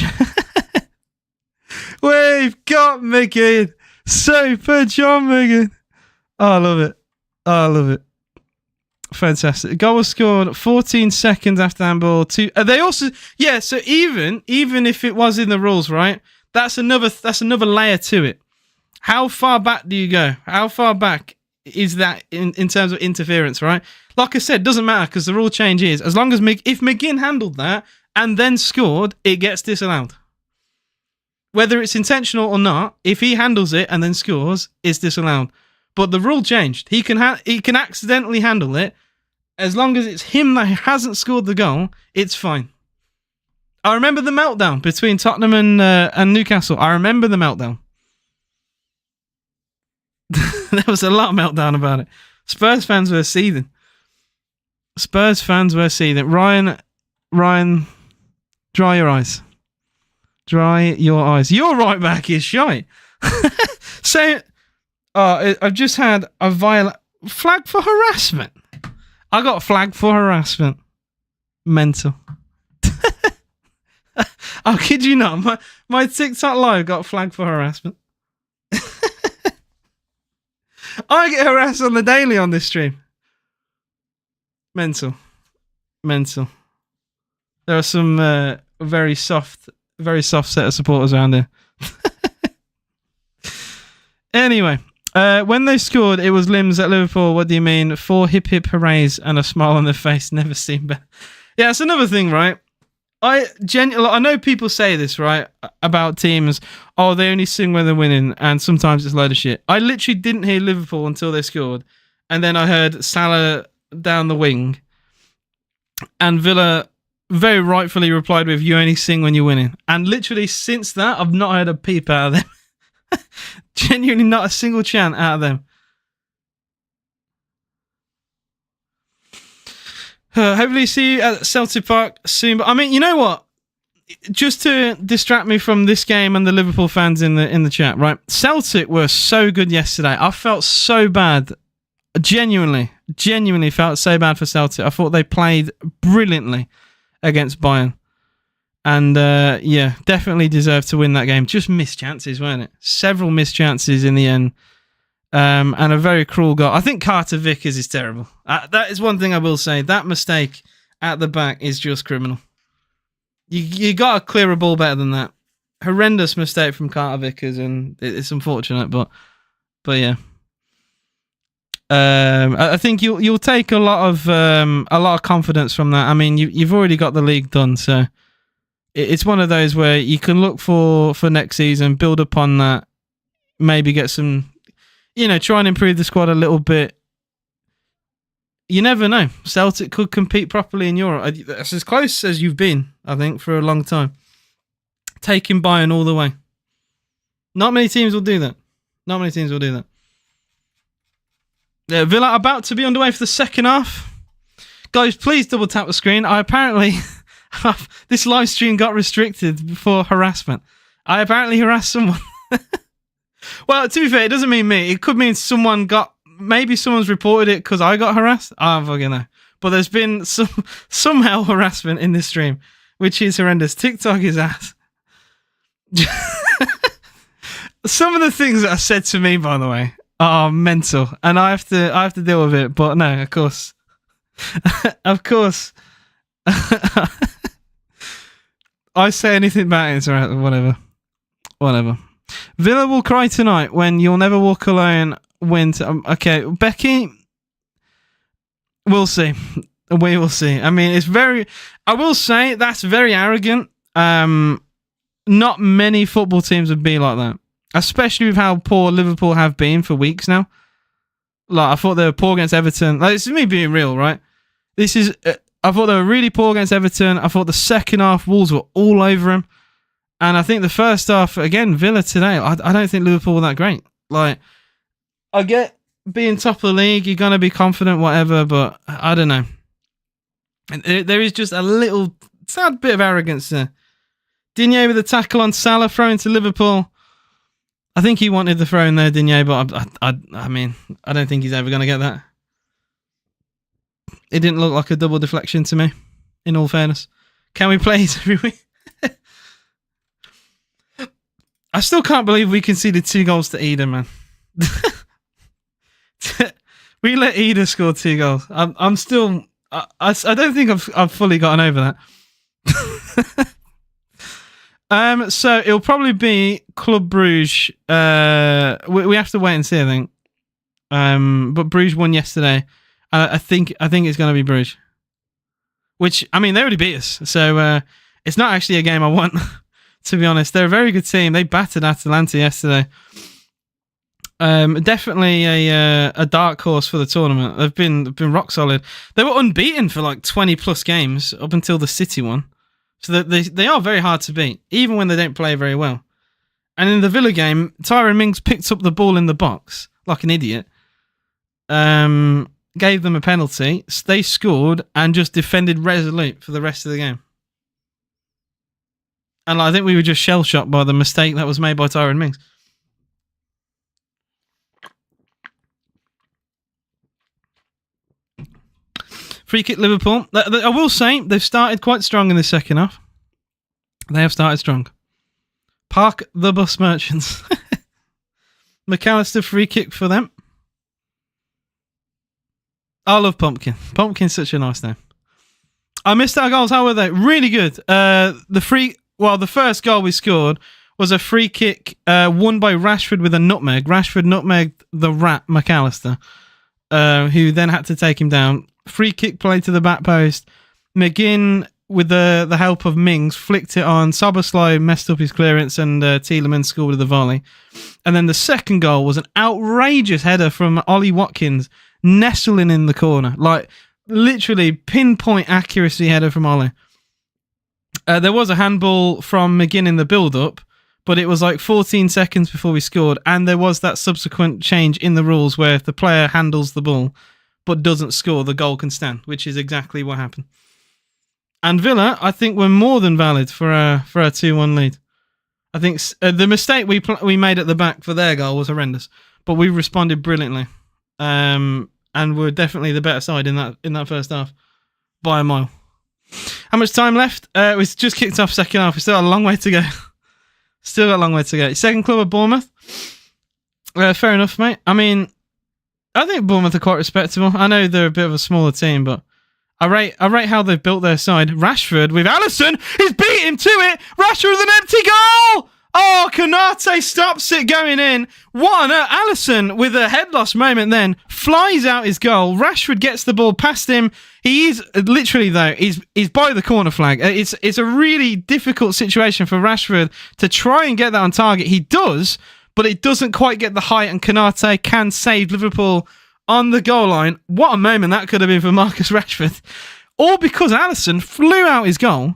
We've got McGinn. Super John McGinn. Oh, I love it. Oh, I love it. Fantastic. The goal was scored 14 seconds after handball. They also... Yeah, so even if it was in the rules, right? That's another layer to it. How far back do you go? How far back is that in terms of interference, right? Like I said, doesn't matter because the rule change is as long as if McGinn handled that and then scored, it gets disallowed. Whether it's intentional or not, if he handles it and then scores, it's disallowed. But the rule changed. He can accidentally handle it. As long as it's him that hasn't scored the goal, it's fine. I remember the meltdown between Tottenham and Newcastle. I remember the meltdown. There was a lot of meltdown about it. Spurs fans were seething. Ryan, dry your eyes. Dry your eyes. Your right back is shite. So, I've just had a flag for harassment. I got flagged for harassment. Mental. I kid you not. My TikTok live got flagged for harassment. I get harassed on the daily on this stream. Mental. There are some very soft set of supporters around here. Anyway, when they scored, it was limbs at Liverpool. What do you mean? 4 hip hip hoorays and a smile on their face. Never seen better. Yeah, it's another thing, right? I know people say this, right, about teams. Oh, they only sing when they're winning, and sometimes it's a load of shit. I literally didn't hear Liverpool until they scored, and then I heard Salah down the wing, and Villa very rightfully replied with, you only sing when you're winning. And literally since that, I've not heard a peep out of them. Genuinely not a single chant out of them. Hopefully see you at Celtic Park soon. But I mean, you know what? Just to distract me from this game and the Liverpool fans in the chat, right? Celtic were so good yesterday. I felt so bad. Genuinely felt so bad for Celtic. I thought they played brilliantly against Bayern. And yeah, definitely deserved to win that game. Just missed chances, weren't it? Several missed chances in the end. And a very cruel goal. I think Carter Vickers is terrible. That is one thing I will say. That mistake at the back is just criminal. You got to clear a ball better than that. Horrendous mistake from Carter Vickers, and it's unfortunate, but yeah. I think you'll take a lot of confidence from that. I mean, you've already got the league done, so it's one of those where you can look for next season, build upon that, maybe get some. Try and improve the squad a little bit. You never know. Celtic could compete properly in Europe. That's as close as you've been, I think, for a long time. Taking Bayern all the way. Not many teams will do that. Yeah, Villa about to be underway for the second half. Guys, please double tap the screen. I apparently... this live stream got restricted for harassment. I apparently harassed someone. Well, to be fair, it doesn't mean me. It could mean maybe someone's reported it because I got harassed. I don't fucking know. But there's been somehow harassment in this stream, which is horrendous. TikTok is ass. Some of the things that are said to me, by the way, are mental, and I have to deal with it. But no, of course, I say anything about it, it's alright. Whatever. Villa will cry tonight when You'll Never Walk Alone wins. Okay, Becky, we'll see. We will see. I mean, I will say that's very arrogant. Not many football teams would be like that, especially with how poor Liverpool have been for weeks now. Like, I thought they were poor against Everton. Like, this is me being real, right? I thought they were really poor against Everton. I thought the second half, Wolves were all over them. And I think the first half, again, Villa today, I don't think Liverpool were that great. Like, I get being top of the league, you're going to be confident, whatever, but I don't know. There is just a little sad bit of arrogance there. Digne with a tackle on Salah, throwing to Liverpool. I think he wanted the throw in there, Digne, but I mean, I don't think he's ever going to get that. It didn't look like a double deflection to me, in all fairness. Can we play it every week? I still can't believe we conceded 2 goals to Eder, man. We let Eder score 2 goals. I'm still... I don't think I've fully gotten over that. So it'll probably be Club Bruges. We have to wait and see, I think. But Bruges won yesterday. I think it's going to be Bruges. Which, I mean, they already beat us. So it's not actually a game I want, to be honest. They're a very good team. They battered Atalanta yesterday. Definitely a dark horse for the tournament. They've been rock solid. They were unbeaten for like 20 plus games up until the City one. So they are very hard to beat, even when they don't play very well. And in the Villa game, Tyrone Mings picked up the ball in the box like an idiot. Gave them a penalty. They scored and just defended resolute for the rest of the game. And I think we were just shell-shocked by the mistake that was made by Tyrone Mings. Free kick Liverpool. I will say, they've started quite strong in the second half. They have started strong. Park the bus merchants. McAllister, free kick for them. I love Pumpkin. Pumpkin's such a nice name. I missed our goals. How were they? Really good. The first goal we scored was a free kick won by Rashford with a nutmeg. Rashford nutmegged the rat McAllister, who then had to take him down. Free kick play to the back post. McGinn, with the help of Mings, flicked it on. Szoboszlai messed up his clearance, and Tielemans scored with a volley. And then the second goal was an outrageous header from Ollie Watkins, nestling in the corner. Like, literally pinpoint accuracy header from Ollie. There was a handball from McGinn in the build-up, but it was like 14 seconds before we scored, and there was that subsequent change in the rules where if the player handles the ball but doesn't score, the goal can stand, which is exactly what happened. And Villa, I think, were more than valid for our 2-1 lead. I think the mistake we made at the back for their goal was horrendous, but we responded brilliantly, and were definitely the better side in that first half by a mile. How much time left? We just kicked off second half. We still got a long way to go. Still got a long way to go. Second club at Bournemouth. Fair enough, mate. I mean, I think Bournemouth are quite respectable. I know they're a bit of a smaller team, but I rate how they've built their side. Rashford with Alisson. He's beat him to it. Rashford with an empty goal. Oh, Konate stops it going in. What on earth? Alisson with a head loss moment then flies out his goal. Rashford gets the ball past him. He is literally, though, he's by the corner flag. It's a really difficult situation for Rashford to try and get that on target. He does, but it doesn't quite get the height, and Konate can save Liverpool on the goal line. What a moment that could have been for Marcus Rashford. All because Alisson flew out his goal.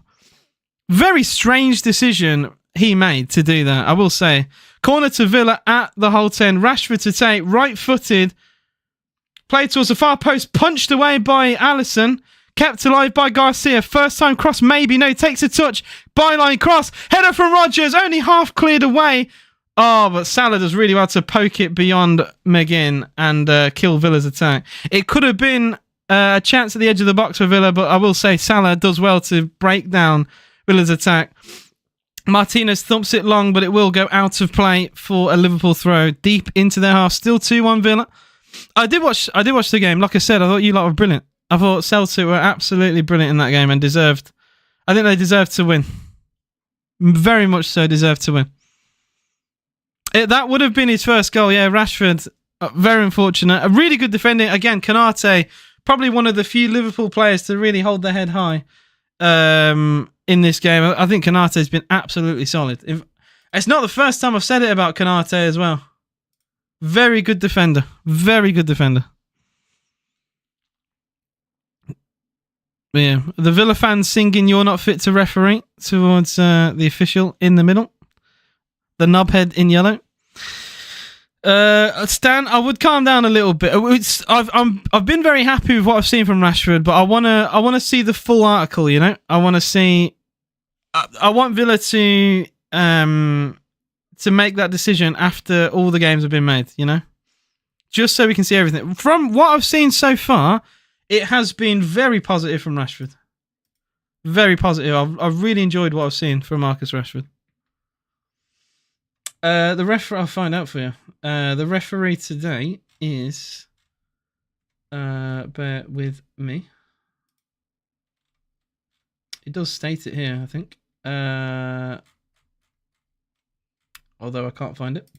Very strange decision he made to do that, I will say. Corner to Villa at the whole 10. Rashford to take, right-footed. Played towards the far post, punched away by Alisson. Kept alive by Garcia. First time cross, maybe. No, takes a touch. Byline cross. Header from Rodgers, only half cleared away. Oh, but Salah does really well to poke it beyond McGinn and kill Villa's attack. It could have been a chance at the edge of the box for Villa, but I will say Salah does well to break down Villa's attack. Martinez thumps it long, but it will go out of play for a Liverpool throw deep into their half. Still 2-1 Villa. I did watch the game. Like I said, I thought you lot were brilliant. I thought Celtic were absolutely brilliant in that game and I think they deserved to win. Very much so deserved to win. That would have been his first goal. Yeah, Rashford, very unfortunate. A really good defending. Again, Konate, probably one of the few Liverpool players to really hold their head high in this game. I think Konate's been absolutely solid. It's not the first time I've said it about Konate as well. Very good defender. Very good defender. But yeah, the Villa fans singing "You're not fit to referee" towards the official in the middle. The knobhead in yellow. Stan, I would calm down a little bit. I've been very happy with what I've seen from Rashford, but I wanna see the full article. You know, I want Villa to make that decision after all the games have been made. You know, just so we can see everything. From what I've seen so far, it has been very positive from Rashford. Very positive. I've really enjoyed what I've seen from Marcus Rashford. The referee, I'll find out for you. The referee today is. Bear with me. It does state it here, I think. Although I can't find it.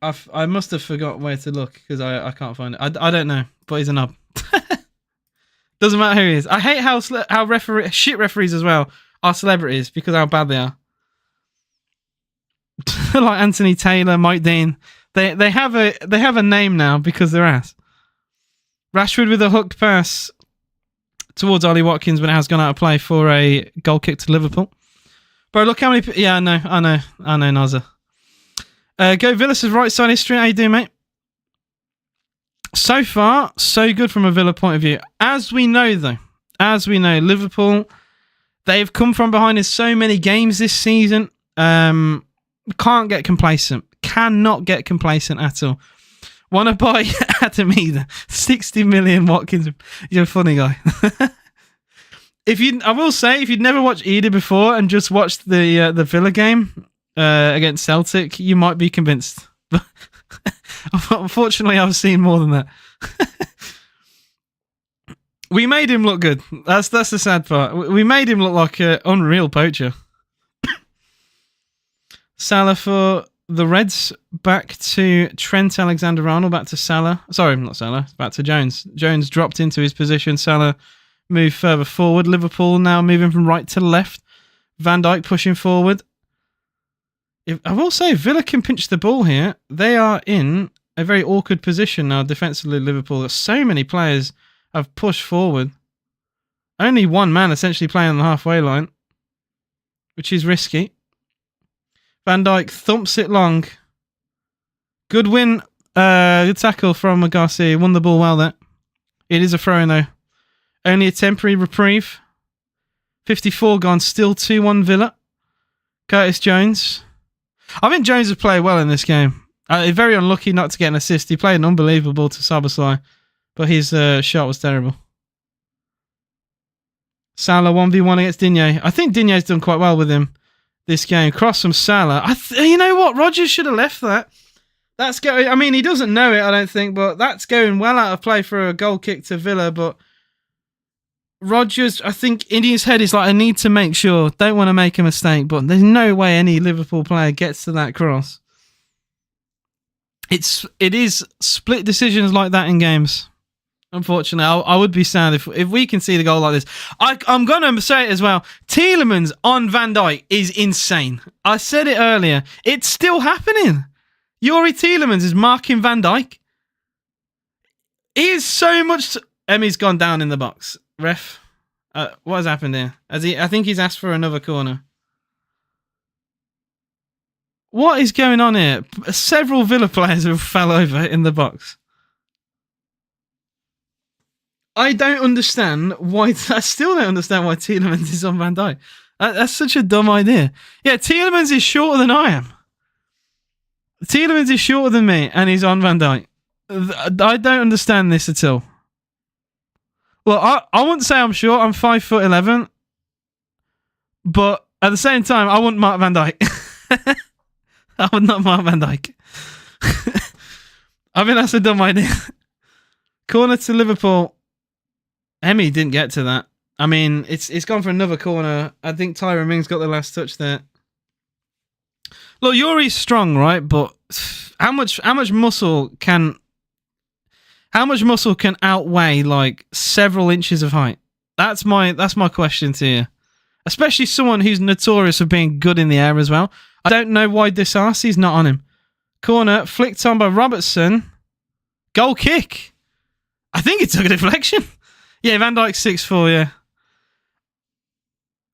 I must have forgot where to look because I can't find it. I don't know, but he's a knob. Doesn't matter who he is. I hate how shit referees as well are celebrities because of how bad they are. Like Anthony Taylor, Mike Dean. They have a name now because they're ass. Rashford with a hooked pass towards Ollie Watkins when it has gone out of play for a goal kick to Liverpool. Bro, look how many... Yeah, I know, Nazza. Go Villas' right side history. How you doing, mate? So far, so good from a Villa point of view. As we know, Liverpool, they've come from behind in so many games this season. Can't get complacent. Cannot get complacent at all. Want to buy Adam Eder, 60 million Watkins. You're a funny guy. I will say, if you'd never watched Eder before and just watched the Villa game against Celtic, you might be convinced. Unfortunately, I've seen more than that. We made him look good. That's the sad part. We made him look like an unreal poacher. Salah for the Reds. Back to Trent Alexander-Arnold. Back to Salah. Sorry, not Salah. Back to Jones. Jones dropped into his position. Salah moved further forward. Liverpool now moving from right to left. Van Dijk pushing forward. I will say, Villa can pinch the ball here. They are in a very awkward position now defensively, Liverpool. So many players have pushed forward. Only one man essentially playing on the halfway line, which is risky. Van Dijk thumps it long. Good win. Good tackle from Garcia. Won the ball well there. It is a throw-in though. Only a temporary reprieve. 54 gone. Still 2-1 Villa. Curtis Jones. I think Jones has played well in this game. Very unlucky not to get an assist. He played an unbelievable ball to Szoboszlai, but his shot was terrible. Salah 1v1 against Digne. I think Digne's done quite well with him this game. Cross from Salah. You know what? Rodgers should have left that. That's going. I mean, he doesn't know it, I don't think, but that's going well out of play for a goal kick to Villa. But Rodgers, I think in his head is like, I need to make sure. Don't want to make a mistake, but there's no way any Liverpool player gets to that cross. It is split decisions like that in games. Unfortunately, I would be sad if we can see the goal like this. I'm going to say it as well. Tielemans on Van Dijk is insane. I said it earlier. It's still happening. Yuri Tielemans is marking Van Dijk. He is so much... Emmy's gone down in the box. Ref, what has happened here? I think he's asked for another corner. What is going on here? Several Villa players have fell over in the box. I don't understand why... I still don't understand why Tielemans is on Van Dijk. That's such a dumb idea. Yeah, Tielemans is shorter than I am. Tielemans is shorter than me, and he's on Van Dijk. I don't understand this at all. Well, I wouldn't say I'm short. I'm 5'11", but at the same time, I wouldn't mark Van Dijk. I would not mark Van Dijk. I think that's a dumb idea. Corner to Liverpool. Emmy didn't get to that. I mean, it's gone for another corner. I think Tyrone Mings got the last touch there. Look, Yuri's strong, right? But how much muscle can outweigh like several inches of height? That's my question to you. Especially someone who's notorious for being good in the air as well. I don't know why Disarcy's not on him. Corner flicked on by Robertson. Goal kick. I think it took a deflection. Yeah, Van Dijk's 6'4", yeah.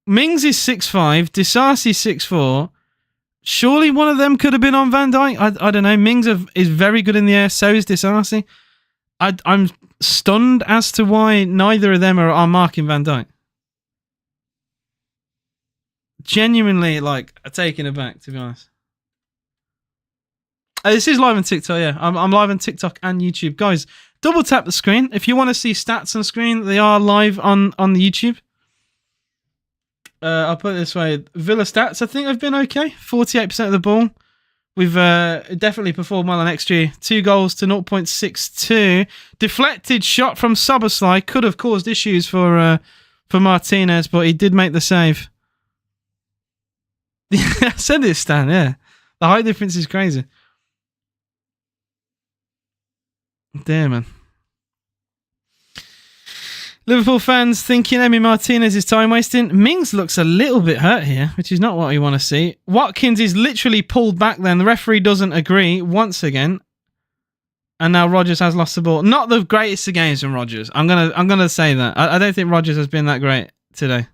Mings is 6'5", Disarcy 6'4", Surely one of them could have been on Van Dijk. I don't know. Mings is very good in the air. So is Disasi. I'm stunned as to why neither of them are marking Van Dijk. Genuinely, like, taken aback, to be honest. This is live on TikTok, yeah. I'm live on TikTok and YouTube. Guys, double tap the screen. If you want to see stats on screen, they are live on the YouTube. I'll put it this way. Villa stats, I think, have been okay. 48% of the ball. We've definitely performed well on XG. 2 goals to 0.62. Deflected shot from Szoboszlai could have caused issues for Martinez, but he did make the save. I said this, Stan, yeah. The height difference is crazy. Damn, man. Liverpool fans thinking Emi Martinez is time wasting. Mings looks a little bit hurt here, which is not what we want to see. Watkins is literally pulled back then. The referee doesn't agree once again. And now Rodgers has lost the ball. Not the greatest of games from Rodgers. I'm gonna say that. I don't think Rodgers has been that great today.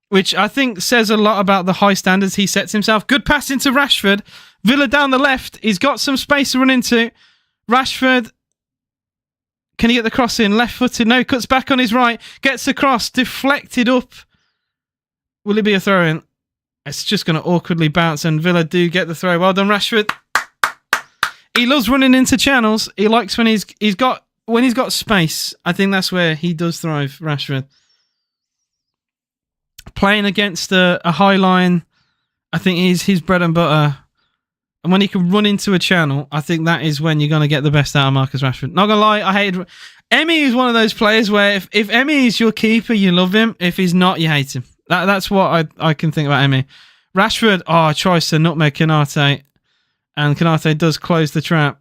Which I think says a lot about the high standards he sets himself. Good pass into Rashford. Villa down the left. He's got some space to run into. Rashford. Can he get the cross in? Left-footed. No, cuts back on his right. Gets across. Deflected up. Will it be a throw-in? It's just going to awkwardly bounce, and Villa do get the throw. Well done, Rashford. He loves running into channels. He likes when he's got space. I think that's where he does thrive, Rashford. Playing against a high line, I think is his bread and butter. And when he can run into a channel, I think that is when you're going to get the best out of Marcus Rashford. Not going to lie, I hate... Emi is one of those players where if Emi is your keeper, you love him. If he's not, you hate him. That's what I can think about Emi. Rashford, tries to nutmeg Konate. And Konate does close the trap.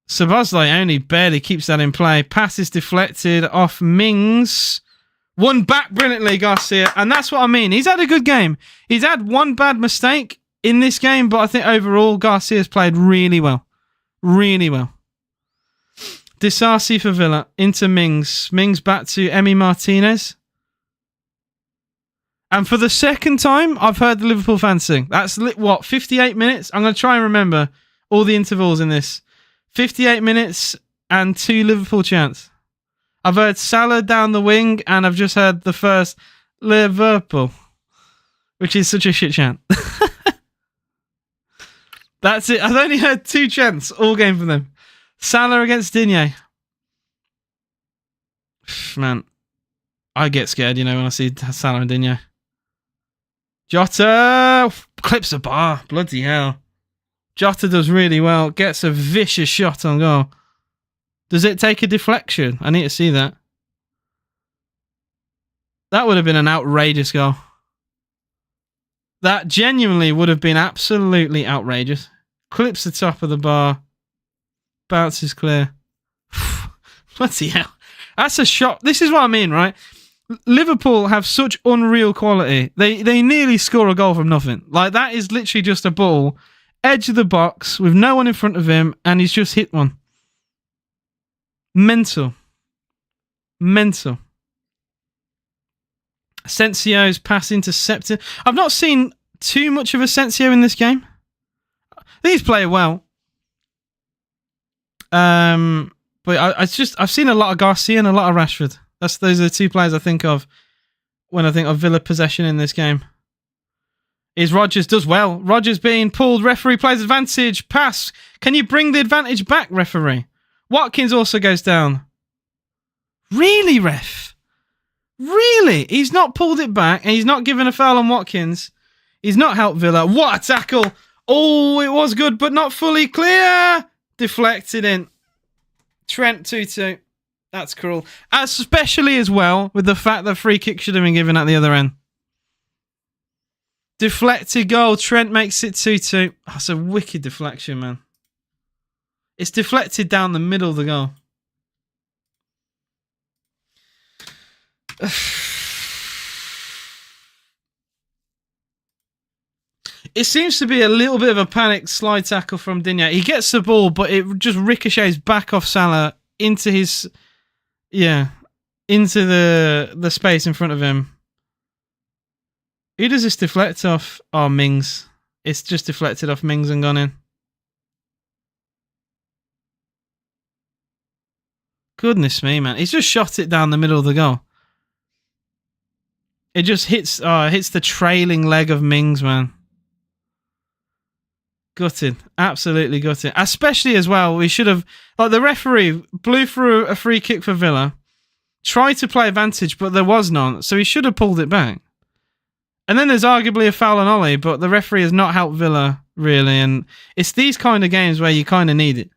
Szoboszlai only barely keeps that in play. Pass is deflected off Mings. Won back brilliantly, Garcia. And that's what I mean. He's had a good game. He's had one bad mistake in this game, but I think overall Garcia's played really well. Really well. Disasi for Villa. Into Mings. Mings back to Emi Martinez. And for the second time, I've heard the Liverpool fans sing. That's, 58 minutes? I'm going to try and remember all the intervals in this. 58 minutes and 2 Liverpool chants. I've heard Salah down the wing, and I've just heard the first Liverpool, which is such a shit chant. That's it. I've only heard 2 chants all game from them. Salah against Digne. Man, I get scared, when I see Salah and Digne. Jota clips a bar. Bloody hell. Jota does really well. Gets a vicious shot on goal. Does it take a deflection? I need to see that. That would have been an outrageous goal. That genuinely would have been absolutely outrageous. Clips the top of the bar. Bounces clear. Bloody hell. That's a shot. This is what I mean, right? Liverpool have such unreal quality. They nearly score a goal from nothing. Like, that is literally just a ball. Edge of the box with no one in front of him, and he's just hit one. Mental. Asensio's pass intercepted. I've not seen too much of Asensio in this game. I think he's playing well. But I've seen a lot of Garcia and a lot of Rashford. Those are the 2 players I think of when I think of Villa possession in this game. Rodgers does well. Rodgers being pulled. Referee plays advantage. Pass. Can you bring the advantage back, referee? Watkins also goes down. Really, ref? Really? He's not pulled it back and he's not given a foul on Watkins. He's not helped Villa. What a tackle. Oh, it was good, but not fully clear. Deflected in. Trent 2-2. That's cruel. Especially as well with the fact that free kick should have been given at the other end. Deflected goal. Trent makes it 2-2. That's a wicked deflection, man. It's deflected down the middle of the goal. It seems to be a little bit of a panic slide tackle from Digne. He gets the ball, but it just ricochets back off Salah into his... into the space in front of him. Who does this deflect off? Oh, Mings. It's just deflected off Mings and gone in. Goodness me, man. He's just shot it down the middle of the goal. It just hits the trailing leg of Mings, man. Gutted. Absolutely gutted. Especially as well, we should have... Like, the referee blew through a free kick for Villa, tried to play advantage, but there was none, so he should have pulled it back. And then there's arguably a foul on Ollie, but the referee has not helped Villa, really, and it's these kind of games where you kind of need it.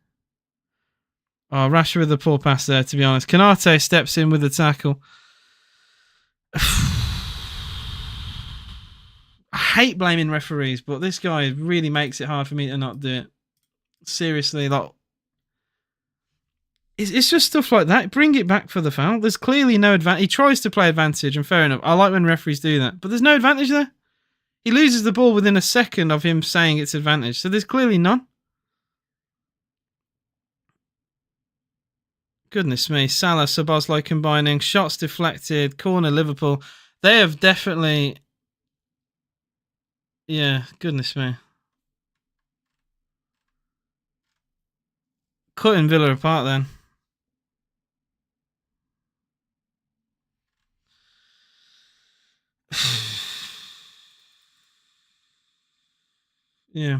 Oh, Rashford with the poor pass there, to be honest. Canate steps in with the tackle. I hate blaming referees, but this guy really makes it hard for me to not do it. Seriously, like, it's just stuff like that. Bring it back for the foul. There's clearly no advantage. He tries to play advantage, and fair enough. I like when referees do that, but there's no advantage there. He loses the ball within a second of him saying it's advantage, so there's clearly none. Goodness me. Salah, Szoboszlai combining. Shots deflected. Corner Liverpool. They have definitely... Yeah, goodness me. Cutting Villa apart then. Yeah.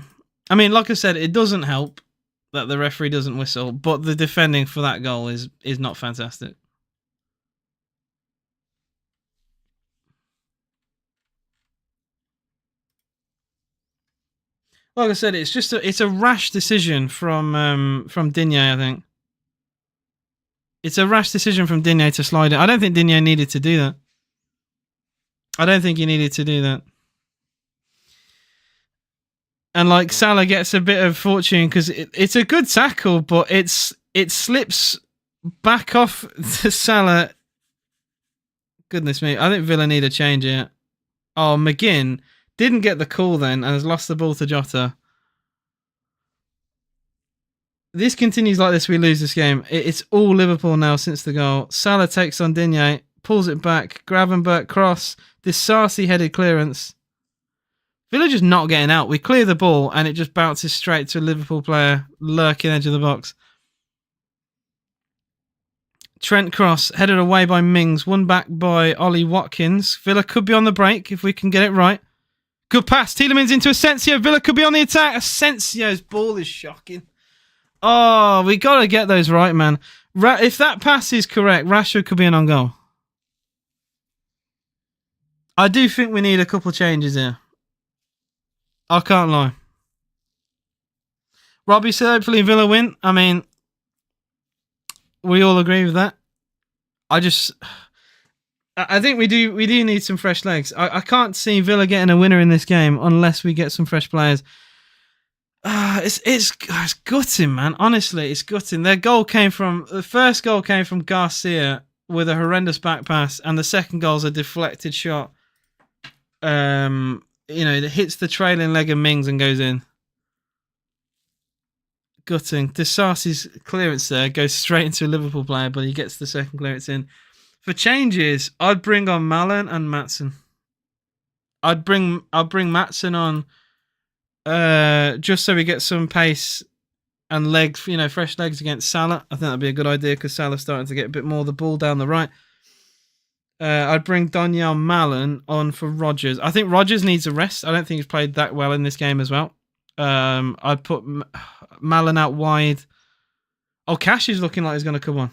I mean, like I said, it doesn't help that the referee doesn't whistle, but the defending for that goal is not fantastic. Like I said, it's a rash decision from Digne, I think. It's a rash decision from Digne to slide it. I don't think Digne needed to do that. I don't think he needed to do that. And like Salah gets a bit of fortune because it's a good tackle, but it slips back off to Salah. Goodness me, I think Villa need a change here. Oh, McGinn didn't get the call then and has lost the ball to Jota. This continues like this, we lose this game. It's all Liverpool now since the goal. Salah takes on Digne, pulls it back, Gravenberch cross, Disasi headed clearance. Villa just not getting out. We clear the ball and it just bounces straight to a Liverpool player lurking edge of the box. Trent cross, headed away by Mings, won back by Ollie Watkins. Villa could be on the break if we can get it right. Good pass. Tielemans into Asensio. Villa could be on the attack. Asensio's ball is shocking. Oh, we got to get those right, man. If that pass is correct, Rashford could be an on goal. I do think we need a couple changes here. I can't lie. Robbie said hopefully Villa win. I mean, we all agree with that. I think we do need some fresh legs. I can't see Villa getting a winner in this game unless we get some fresh players. It's gutting, man. Honestly, it's gutting. The first goal came from Garcia with a horrendous back pass, and the second goal's a deflected shot. That hits the trailing leg of Mings and goes in. Gutting. Disasi's clearance there goes straight into a Liverpool player, but he gets the second clearance in. For changes, I'd bring on Malen and Maatsen. I'll bring Maatsen on just so we get some pace and legs, fresh legs against Salah. I think that'd be a good idea because Salah's starting to get a bit more of the ball down the right. I'd bring Daniel Malen on for Rodgers. I think Rodgers needs a rest. I don't think he's played that well in this game as well. I'd put Malen out wide. Oh, Cash is looking like he's going to come on.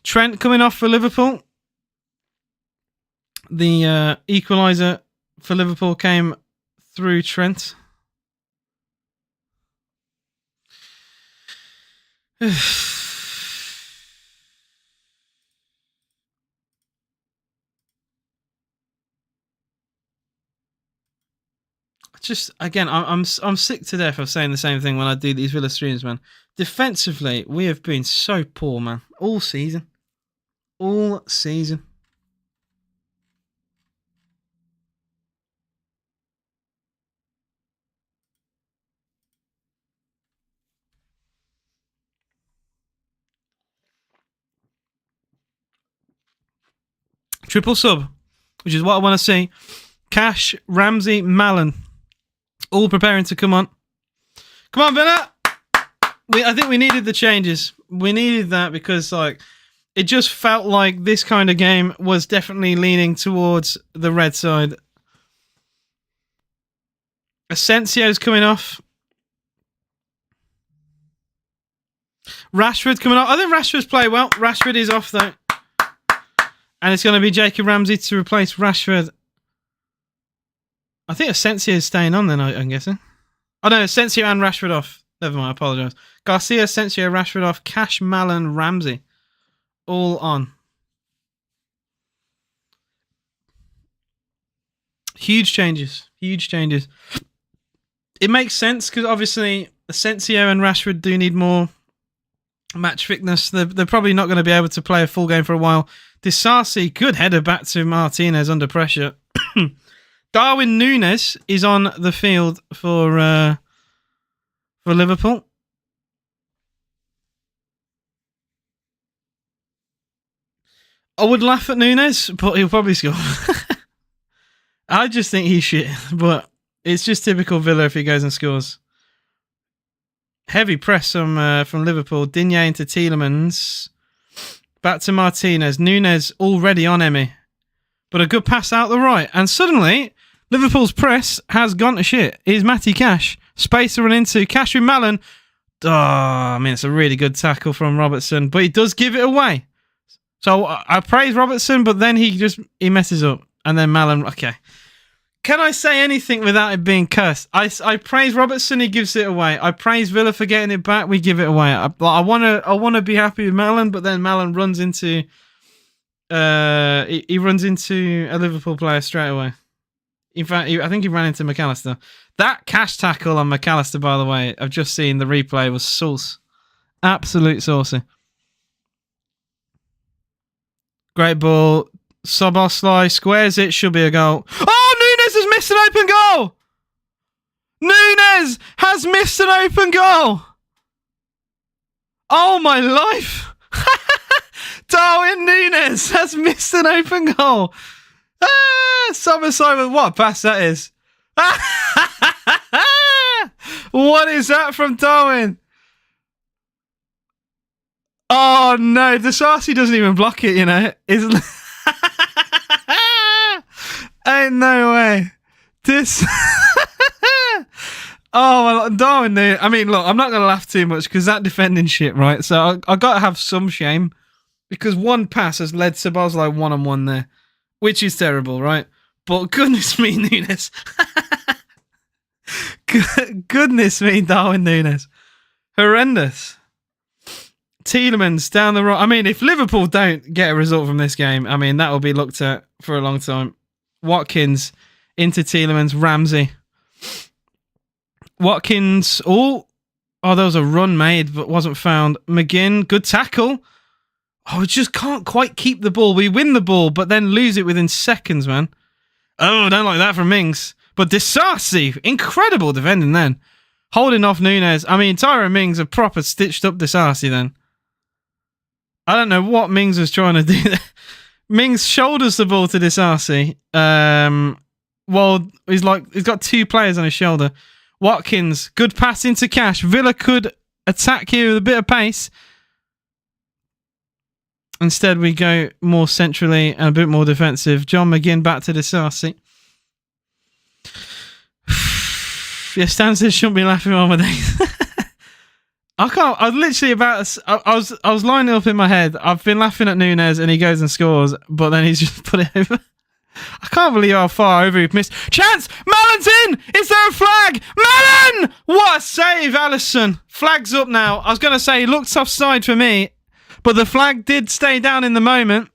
Trent coming off for Liverpool. The equalizer for Liverpool came through Trent. Just again, I'm sick to death of saying the same thing when I do these Villa streams, man. Defensively, we have been so poor, man, all season. Triple sub. which is what I want to see. Cash, Ramsey, Mallon, all preparing to come on. Come on, Villa! I think we needed the changes. We needed that because, like, it just felt like this kind of game was definitely leaning towards the red side. Asensio's coming off. Rashford coming off. I think Rashford's played well. Rashford is off, though. And it's going to be Jacob Ramsey to replace Rashford. I think Asensio is staying on then, I'm guessing. Oh, no, Asensio and Rashford off. Never mind, I apologise. Garcia, Asensio, Rashford off. Cash, Mallon, Ramsey. All on. Huge changes. Huge changes. It makes sense because obviously Asensio and Rashford do need more match fitness. They're probably not going to be able to play a full game for a while. Disasi, good header back to Martinez under pressure. Darwin Núñez is on the field for Liverpool. I would laugh at Núñez, but he'll probably score. I just think he's shit, but it's just typical Villa if he goes and scores. Heavy press from Liverpool. Digne into Tielemans. Back to Martinez. Núñez already on Emery. But a good pass out the right. And suddenly, Liverpool's press has gone to shit. Here's Matty Cash. Space to run into. Cash with Mallon. Oh, I mean, it's a really good tackle from Robertson. But he does give it away. So I praise Robertson, but then he messes up. And then Mallon, okay. Can I say anything without it being cursed? I praise Robertson, he gives it away. I praise Villa for getting it back, we give it away. I want to be happy with Mallon, but then Mallon runs into he runs into a Liverpool player straight away. In fact, I think he ran into McAllister. That Cash tackle on McAllister, by the way, I've just seen the replay, was sauce. Absolute saucy. Great ball. Szoboszlai squares it, should be a goal. Oh, Núñez has missed an open goal! Núñez has missed an open goal! Oh, my life! Darwin Núñez has missed an open goal! Szoboszlai, what a pass that is. What is that from Darwin? Oh, no, Disasi doesn't even block it, you know. Ain't no way. This. Oh, well, Darwin. I mean, look, I'm not going to laugh too much because that defending shit, right? So I got to have some shame because one pass has led Szoboszlai one-on-one there, which is terrible, right? But goodness me, Núñez. Goodness me, Darwin Núñez. Horrendous. Tielemans down the right. I mean, if Liverpool don't get a result from this game, I mean, that will be looked at for a long time. Watkins into Tielemans. Ramsey. Watkins. Oh, there was a run made, but wasn't found. McGinn, good tackle. Oh, we just can't quite keep the ball. We win the ball, but then lose it within seconds, man. Oh, don't like that from Mings. But Disasi, incredible defending then. Holding off Núñez. I mean, Tyrone Mings have proper stitched up Disasi then. I don't know what Mings was trying to do there. Mings shoulders the ball to Disasi. Well, he's got two players on his shoulder. Watkins, good pass into Cash. Villa could attack here with a bit of pace. Instead, we go more centrally and a bit more defensive. John McGinn back to Disasi. Yeah, Stan says shouldn't be laughing on with these. I can't. I was literally about. I was lining up in my head. I've been laughing at Núñez and he goes and scores, but then he's just put it over. I can't believe how far over he's missed. Chance! Mallon's in! Is there a flag? Mallon! What a save, Alisson. Flag's up now. I was going to say he looked offside for me, but the flag did stay down in the moment.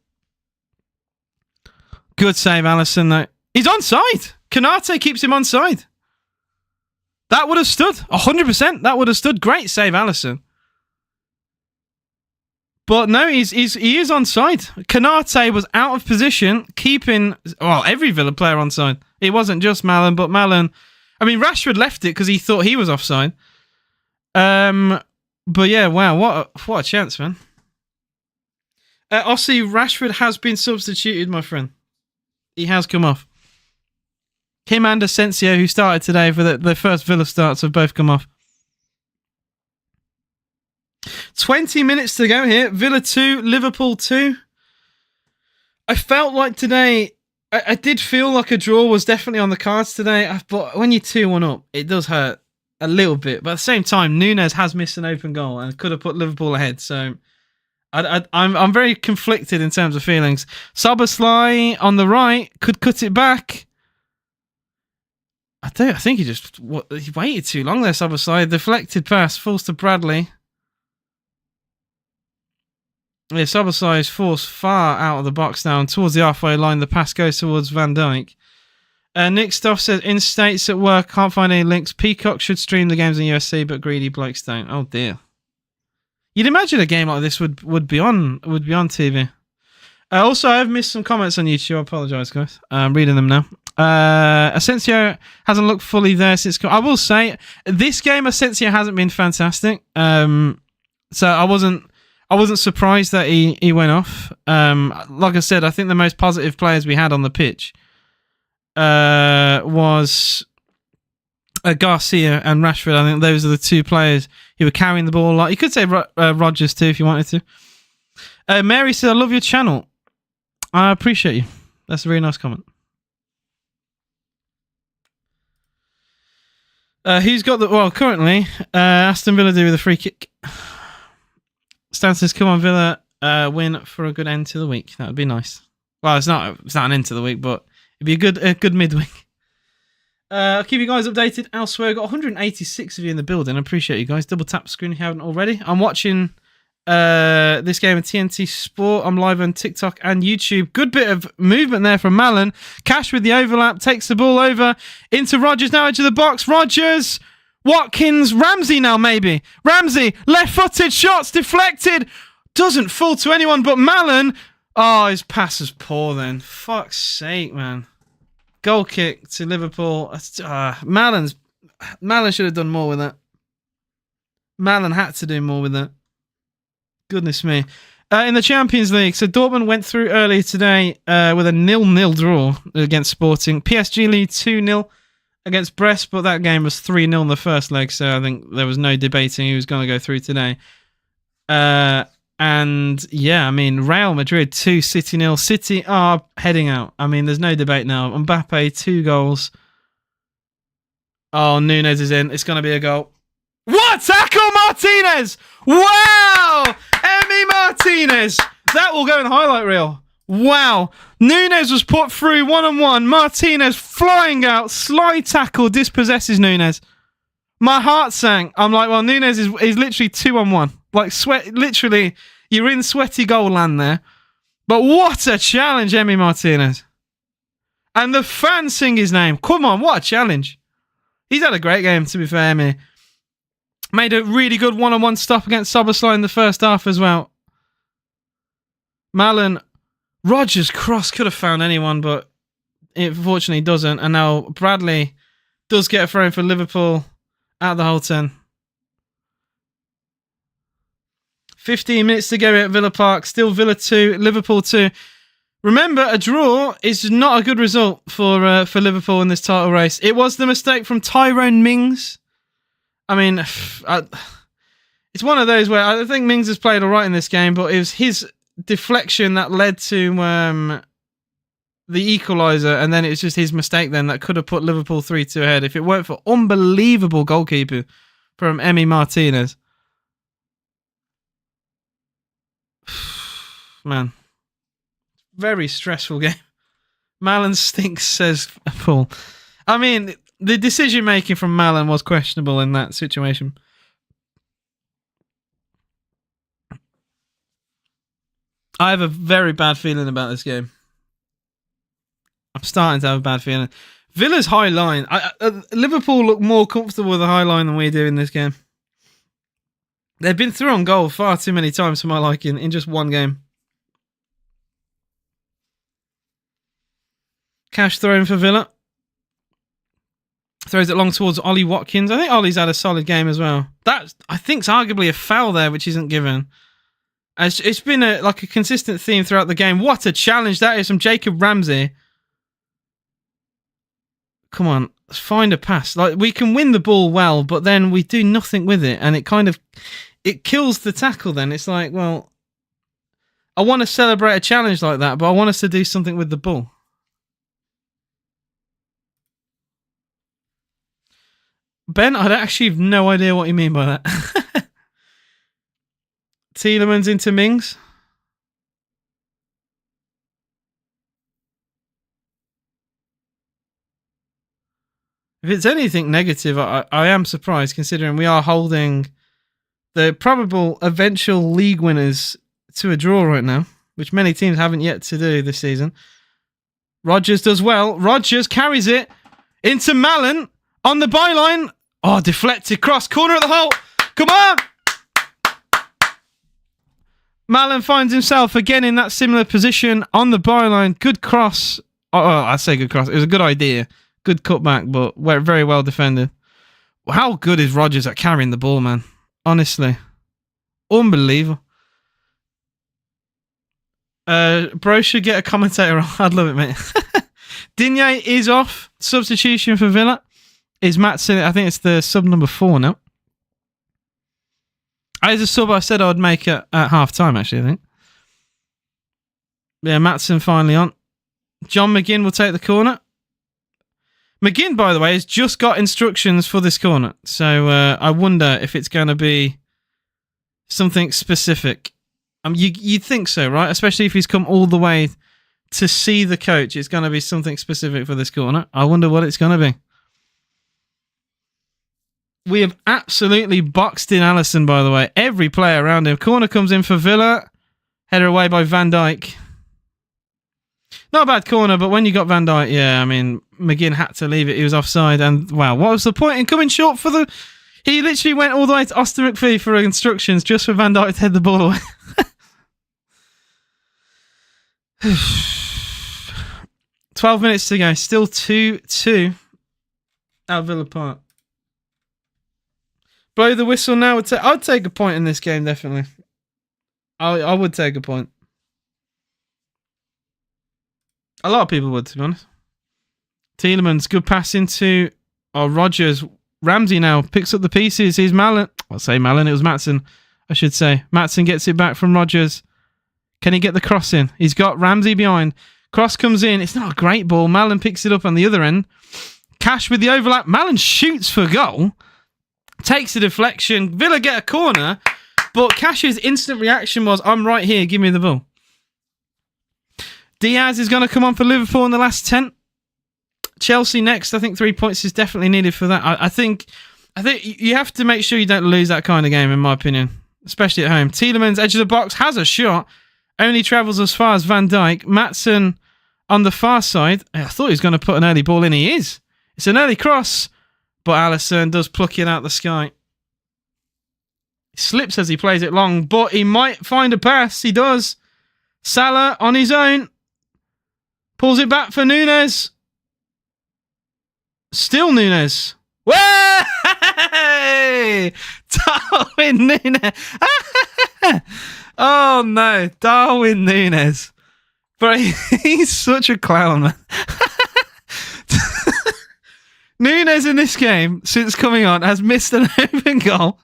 Good save, Alisson, though. He's onside. Canate keeps him onside. That would have stood. 100%. That would have stood. Great save, Alisson. But no, he is onside. Canate was out of position, keeping every Villa player onside. It wasn't just Mallon, but Mallon. I mean, Rashford left it because he thought he was offside. But yeah, wow, what a chance, man. Ossie, Rashford has been substituted, my friend. He has come off. Him and Asensio, who started today for the first Villa starts, have both come off. 20 minutes to go here. Villa 2, Liverpool 2. I felt like today, I did feel like a draw was definitely on the cards today. But when you're 2-1 up, it does hurt a little bit. But at the same time, Núñez has missed an open goal and could have put Liverpool ahead. So I'm very conflicted in terms of feelings. Szoboszlai on the right could cut it back. I think he waited too long there, Szoboszlai. Deflected pass, falls to Bradley. Yeah, Szoboszlai is forced far out of the box now and towards the halfway line. The pass goes towards Van Dijk. Nick Stoff says, in States at work, can't find any links. Peacock should stream the games in USC, but greedy blokes don't. Oh dear. You'd imagine a game like this would be on TV. Also, I've missed some comments on YouTube. I apologise, guys. I'm reading them now. Asensio hasn't looked fully there since. I will say, this game Asensio hasn't been fantastic. So I wasn't surprised that he went off. Like I said, I think the most positive players we had on the pitch was Garcia and Rashford. I think those are the two players who were carrying the ball a lot. You could say Rodgers too if you wanted to. Mary said, I love your channel. I appreciate you. That's a very nice comment. Who's got the... Well, currently, Aston Villa do with a free kick. Stan says, come on, Villa, win for a good end to the week. That would be nice. Well, it's not an end to the week, but it'd be a good midweek. I'll keep you guys updated elsewhere. Got 186 of you in the building. I appreciate you guys. Double tap the screen if you haven't already. I'm watching this game of TNT Sport. I'm live on TikTok and YouTube. Good bit of movement there from Malen. Cash with the overlap. Takes the ball over into Rodgers. Now into the box. Rodgers... Watkins, Ramsey now maybe. Ramsey, left-footed shots, deflected. Doesn't fall to anyone but Malen. Oh, his pass is poor then. Fuck's sake, man. Goal kick to Liverpool. Malen should have done more with that. Malen had to do more with that. Goodness me. In the Champions League, so Dortmund went through earlier today with a 0-0 draw against Sporting. PSG lead 2-0. Against Brest, but that game was 3-0 in the first leg, so I think there was no debating who was going to go through today. And yeah, I mean, Real Madrid 2, City 0. City are heading out. I mean, there's no debate now. Mbappe, 2 goals. Oh, Núñez is in. It's going to be a goal. What? Tackle Martinez! Wow! Emi Martinez! That will go in highlight reel. Wow. Núñez was put through 1-on-1. Martinez flying out. Slide tackle dispossesses Núñez. My heart sank. I'm like, well, Núñez is literally 2-on-1. Like, literally, you're in sweaty goal land there. But what a challenge, Emi Martinez. And the fans sing his name. Come on, what a challenge. He's had a great game, to be fair, Emi. Made a really good 1-on-1 stop against Szoboszlai in the first half as well. Malen... Rodgers' cross could have found anyone, but it unfortunately doesn't. And now Bradley does get a throw for Liverpool out the whole 10. 15 minutes to go at Villa Park. Still Villa 2, Liverpool 2. Remember, a draw is not a good result for Liverpool in this title race. It was the mistake from Tyrone Mings. I mean, it's one of those where I think Mings has played all right in this game, but it was his deflection that led to the equalizer, and then it's just his mistake then that could have put Liverpool 3-2 ahead if it weren't for unbelievable goalkeeping from Emi Martinez. Man, very stressful game. Malen stinks, says Paul. I mean, the decision making from Malen was questionable in that situation. I have a very bad feeling about this game. I'm starting to have a bad feeling. Villa's high line. Liverpool look more comfortable with the high line than we do in this game. They've been through on goal far too many times for my liking in just one game. Cash thrown for Villa. Throws it long towards Ollie Watkins. I think Ollie's had a solid game as well. That, I think, is arguably a foul there, which isn't given. It's been a consistent theme throughout the game. What a challenge that is from Jacob Ramsey. come on, let's find a pass. Like, we can win the ball well, but then we do nothing with it, and it kills the tackle then. It's like, well, I want to celebrate a challenge like that, but I want us to do something with the ball. Ben, I actually have no idea what you mean by that. Tielemans into Mings. If it's anything negative, I am surprised, considering we are holding the probable eventual league winners to a draw right now, which many teams haven't yet to do this season. Rodgers does well. Rodgers carries it into Mallon on the byline. Oh, deflected cross. Corner of the hole. Come on. Mallon finds himself again in that similar position on the byline. Good cross. Oh, I say good cross. It was a good idea. Good cutback, but very well defended. How good is Rodgers at carrying the ball, man? Honestly. Unbelievable. Bro should get a commentator on. I'd love it, mate. Digne is off. Substitution for Villa is Matson. I think it's the sub number 4 now. As a sub I said I would make at half time, actually, I think. Yeah, Matson finally on. John McGinn will take the corner. McGinn, by the way, has just got instructions for this corner. So I wonder if it's going to be something specific. You'd think so, right? Especially if he's come all the way to see the coach. It's going to be something specific for this corner. I wonder what it's going to be. We have absolutely boxed in Alisson, by the way. Every player around him. Corner comes in for Villa. Header away by Van Dijk. Not a bad corner, but when you got Van Dijk, yeah, I mean, McGinn had to leave it. He was offside. And wow, what was the point in coming short for the... He literally went all the way to Austin McPhee for instructions just for Van Dijk to head the ball away. 12 minutes to go. Still 2-2 at Villa Park. Blow the whistle now. I'd take a point in this game, definitely. I would take a point. A lot of people would, to be honest. Tielemans, good pass into Rodgers. Ramsey now picks up the pieces. Here's Mallon. I'll say Mallon. It was Matson, I should say. Matson gets it back from Rodgers. Can he get the cross in? He's got Ramsey behind. Cross comes in. It's not a great ball. Mallon picks it up on the other end. Cash with the overlap. Mallon shoots for goal. Takes a deflection. Villa get a corner. But Cash's instant reaction was, I'm right here. Give me the ball. Diaz is going to come on for Liverpool in the last 10. Chelsea next. I think 3 points is definitely needed for that. I think you have to make sure you don't lose that kind of game, in my opinion, especially at home. Tielemans, edge of the box, has a shot. Only travels as far as Van Dijk. Matson on the far side. I thought he was going to put an early ball in. He is. It's an early cross, but Alisson does pluck it out the sky. He slips as he plays it long, but he might find a pass. He does. Salah on his own. Pulls it back for Núñez. Still Núñez. Way! Darwin Núñez. Oh no, Darwin Núñez. But he's such a clown, man. Núñez in this game, since coming on, has missed an open goal.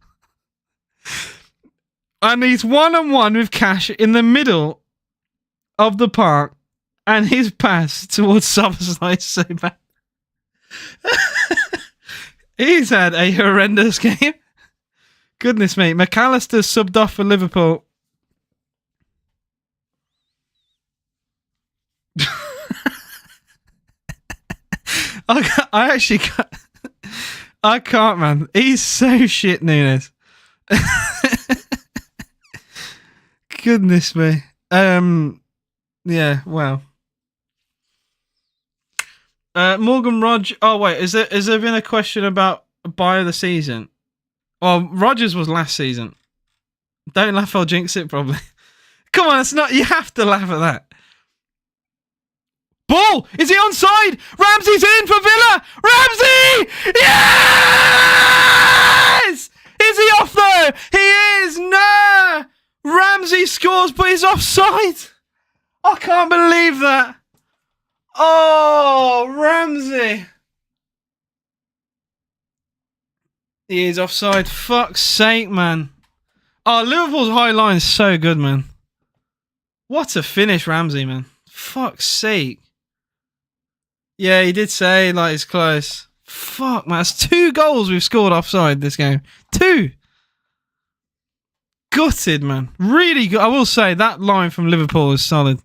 And he's one-on-one with Cash in the middle of the park. And his pass towards Szoboszlai is so bad. He's had a horrendous game. Goodness me. McAllister subbed off for Liverpool. I can't, man. He's so shit, Núñez. Goodness me. Yeah, wow. Morgan Rodgers. Oh wait, has there been a question about buy of the season? Well, Rodgers was last season. Don't laugh, I'll jinx it. Probably. Come on, it's not. You have to laugh at that. Ball! Is he onside? Ramsey's in for Villa. Ramsey! Yes! Is he off though? He is. No. Ramsey scores, but he's offside. I can't believe that. Oh, Ramsey. He is offside. Fuck's sake, man. Oh, Liverpool's high line is so good, man. What a finish, Ramsey, man. Fuck's sake. Yeah, he did say, like, it's close. Fuck, man. That's 2 goals we've scored offside this game. 2. Gutted, man. Really good. I will say, that line from Liverpool is solid.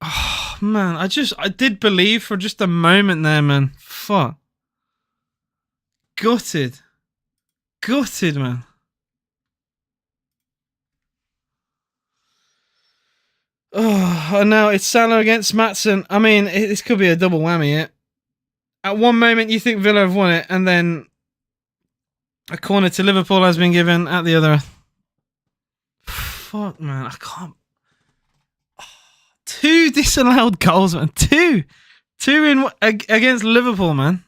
Oh, man. I did believe for just a moment there, man. Fuck. Gutted. Gutted, man. Oh, and now it's Salah against Maatsen. I mean, this could be a double whammy here. At one moment, you think Villa have won it, and then a corner to Liverpool has been given at the other. Fuck, man. I can't. 2 disallowed goals, man. 2 against Liverpool, man.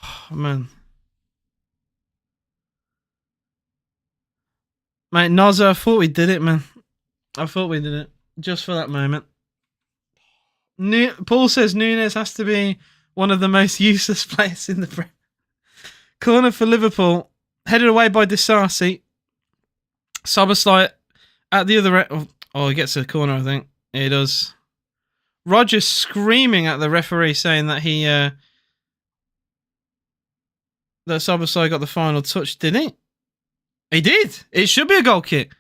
Oh, man. Mate, Nozza, I thought we did it, man. I thought we did it. Just for that moment. Paul says Nunes has to be one of the most useless players in the Premier. Corner for Liverpool. Headed away by Disasi. Szoboszlai at the other end. Oh, he gets a corner, I think. Yeah, he does. Rodgers screaming at the referee saying that that Szoboszlai got the final touch, did he? He did. It should be a goal kick.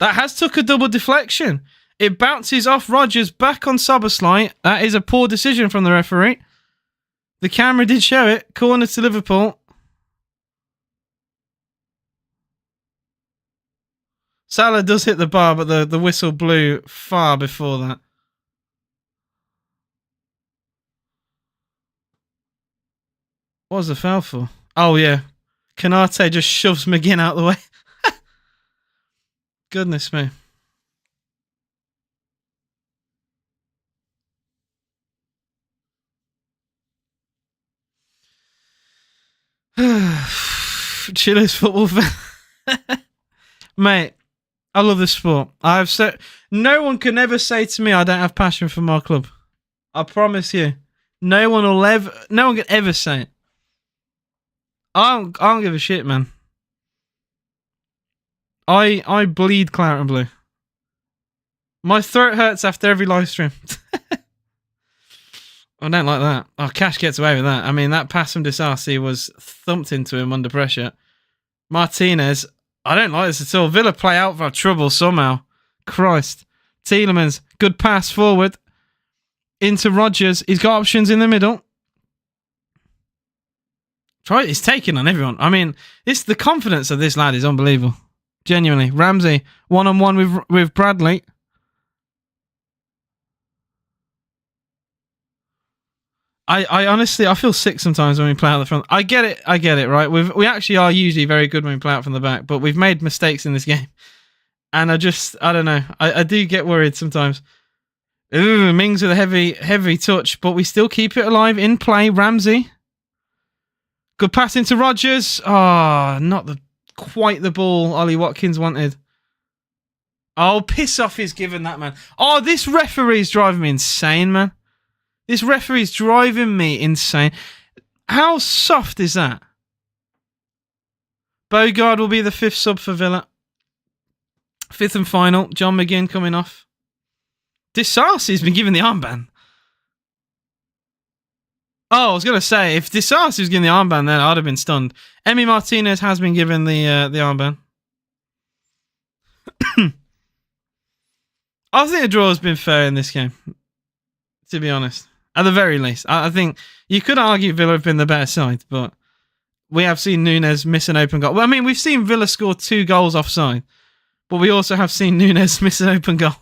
That has took a double deflection. It bounces off Rodgers back on Szoboszlai. That is a poor decision from the referee. The camera did show it. Corner to Liverpool. Salah does hit the bar, but the whistle blew far before that. What was the foul for? Oh, yeah. Kanate just shoves McGinn out the way. Goodness me. Chile's football fan. Mate, I love this sport. I've said no one can ever say to me I don't have passion for my club. I promise you. No one can ever say it. I don't give a shit, man. I bleed claret and blue. My throat hurts after every live stream. I don't like that. Oh, Cash gets away with that. I mean, that pass from Disasi was thumped into him under pressure. Martinez, I don't like this at all. Villa play out for trouble somehow. Christ. Tielemans, good pass forward. Into Rodgers. He's got options in the middle. He's taking on everyone. I mean, the confidence of this lad is unbelievable. Genuinely. Ramsey, one-on-one with Bradley. I honestly, I feel sick sometimes when we play out the front. I get it, right? We actually are usually very good when we play out from the back, but we've made mistakes in this game. And I don't know. I do get worried sometimes. Ooh, Mings with a heavy touch, but we still keep it alive in play. Ramsey. Good pass into Rodgers. Oh, not quite the ball Ollie Watkins wanted. Oh, piss off he's given that, man. Oh, this referee's driving me insane, man. This referee's driving me insane. How soft is that? Bogard will be the 5th sub for Villa. 5th and final. John McGinn coming off. Disasi's been given the armband. Oh, I was going to say, if Disasi was given the armband, then I'd have been stunned. Emi Martinez has been given the armband. I think the draw has been fair in this game, to be honest. At the very least. I think you could argue Villa have been the better side, but we have seen Nunes miss an open goal. Well, I mean, we've seen Villa score 2 goals offside, but we also have seen Nunes miss an open goal.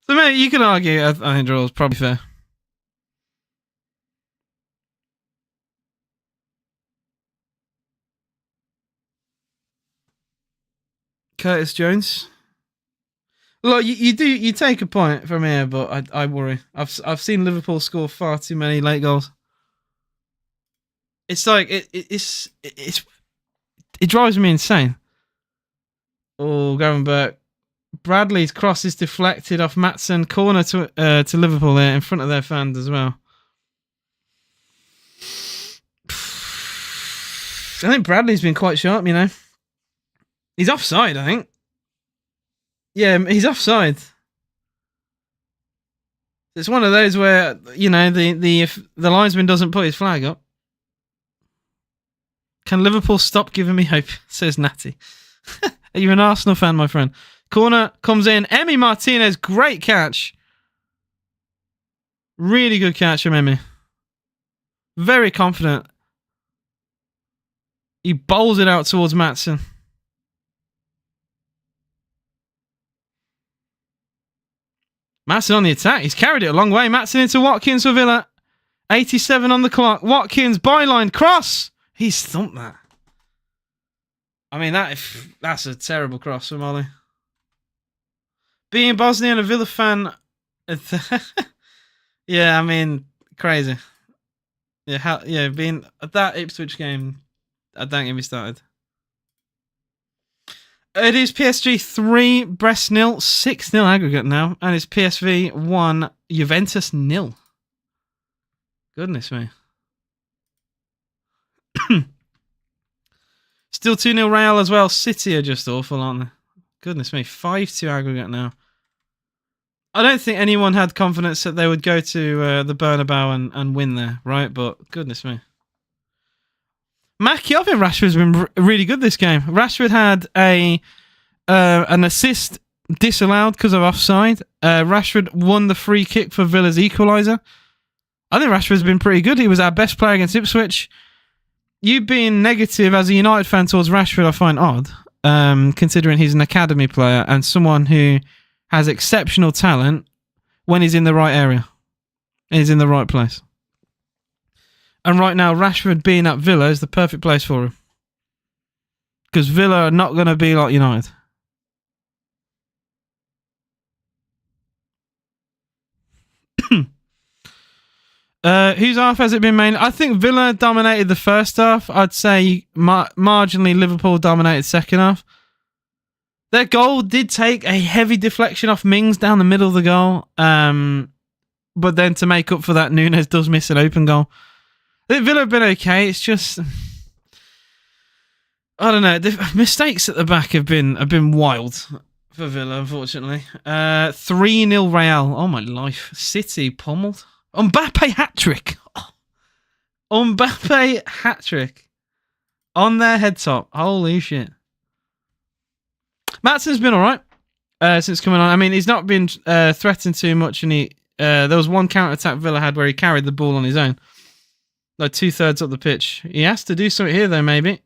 So, mate, you can argue I think draw is probably fair. Curtis Jones. Look, you take a point from here, but I worry. I've seen Liverpool score far too many late goals. It's like it drives me insane. Oh, Gavin Burke. Bradley's cross is deflected off Maatsen. Corner to Liverpool there in front of their fans as well. I think Bradley's been quite sharp, you know. He's offside, I think. Yeah, he's offside. It's one of those where, you know, if the linesman doesn't put his flag up. Can Liverpool stop giving me hope? Says Natty. Are you an Arsenal fan, my friend? Corner comes in. Emi Martinez, great catch. Really good catch from Emi. Very confident. He bowls it out towards Maatsen. Maatsen on the attack. He's carried it a long way. Maatsen into Watkins for Villa. 87 on the clock. Watkins, byline, cross. He stumped that. I mean, that's a terrible cross from Ollie. Being Bosnian and a Villa fan, yeah, I mean, crazy. Yeah, being at that Ipswich game, don't get me started. It is PSG 3, Brest 0, 6-0 aggregate now, and it's PSV 1, Juventus 0. Goodness me. Still 2-0 Real as well. City are just awful, aren't they? Goodness me, 5-2 aggregate now. I don't think anyone had confidence that they would go to the Bernabeu and win there, right? But goodness me. Mackie, I think Rashford's been really good this game. Rashford had an assist disallowed because of offside. Rashford won the free kick for Villa's equalizer. I think Rashford's been pretty good. He was our best player against Ipswich. You being negative as a United fan towards Rashford, I find odd, considering he's an academy player and someone who has exceptional talent when he's in the right area. He's in the right place. And right now, Rashford being at Villa is the perfect place for him. Because Villa are not going to be like United. Whose half has it been mainly? I think Villa dominated the first half. I'd say marginally Liverpool dominated second half. Their goal did take a heavy deflection off Mings down the middle of the goal. But then to make up for that, Nunes does miss an open goal. I think Villa have been okay. It's just, I don't know. The mistakes at the back have been wild for Villa, unfortunately. 3-0 Real. Oh my life. City pummeled. Mbappe hat-trick. Oh. Mbappe hat-trick. On their head top. Holy shit. Maatsen's been alright since coming on. I mean, he's not been threatened too much, and there was one counter-attack Villa had where he carried the ball on his own. Like 2/3 up the pitch. He has to do something here, though, maybe.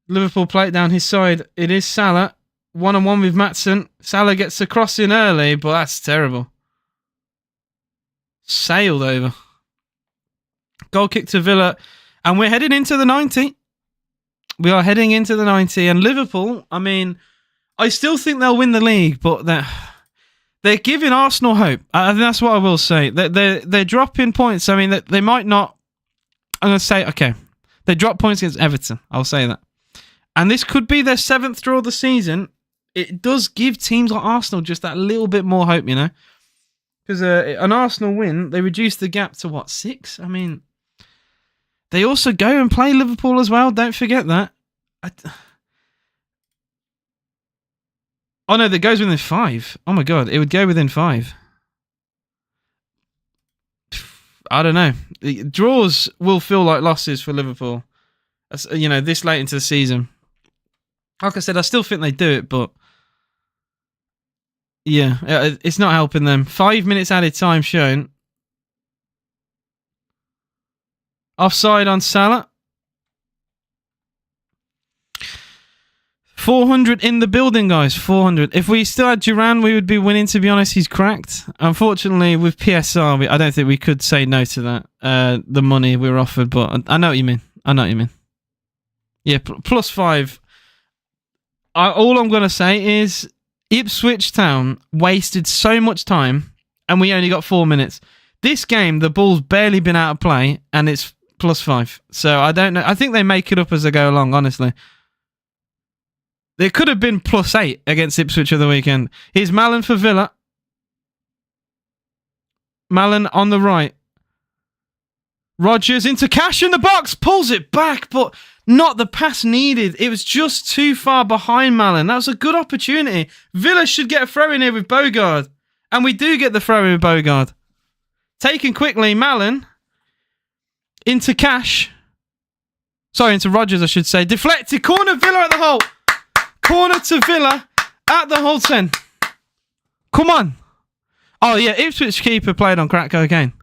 Liverpool play it down his side. It is Salah. 1-on-1 with Maatsen. Salah gets a cross in early, but that's terrible. Sailed over. Goal kick to Villa. And we're heading into the 90. We are heading into the 90. And Liverpool, I mean, I still think they'll win the league, but they're giving Arsenal hope. I think that's what I will say. They're dropping points. I mean, they might not. I'm going to say, okay, they dropped points against Everton. I'll say that. And this could be their 7th draw of the season. It does give teams like Arsenal just that little bit more hope, you know? Because an Arsenal win, they reduce the gap to, what, 6? I mean, they also go and play Liverpool as well. Don't forget that. Oh, no, that goes within 5. Oh, my God. It would go within 5. I don't know. Draws will feel like losses for Liverpool. You know, this late into the season. Like I said, I still think they do it, but yeah, it's not helping them. 5 minutes added time shown. Offside on Salah. 400 in the building, guys. 400. If we still had Duran, we would be winning, to be honest. He's cracked. Unfortunately, with PSR, I don't think we could say no to that. The money we were offered, but I know what you mean. Yeah, +5. All I'm going to say is Ipswich Town wasted so much time and we only got 4 minutes. This game, the ball's barely been out of play and it's +5. So I don't know. I think they make it up as they go along, honestly. There could have been +8 against Ipswich of the weekend. Here's Mallon for Villa. Mallon on the right. Rodgers into Cash in the box. Pulls it back, but not the pass needed. It was just too far behind Mallon. That was a good opportunity. Villa should get a throw in here with Bogard. And we do get the throw in with Bogard. Taken quickly, Mallon. Into Cash. Sorry, into Rodgers, I should say. Deflected. Corner, Villa at the hole. Corner to Villa at the hole 10. Come on. Oh, yeah, Ipswich keeper played on crack cocaine.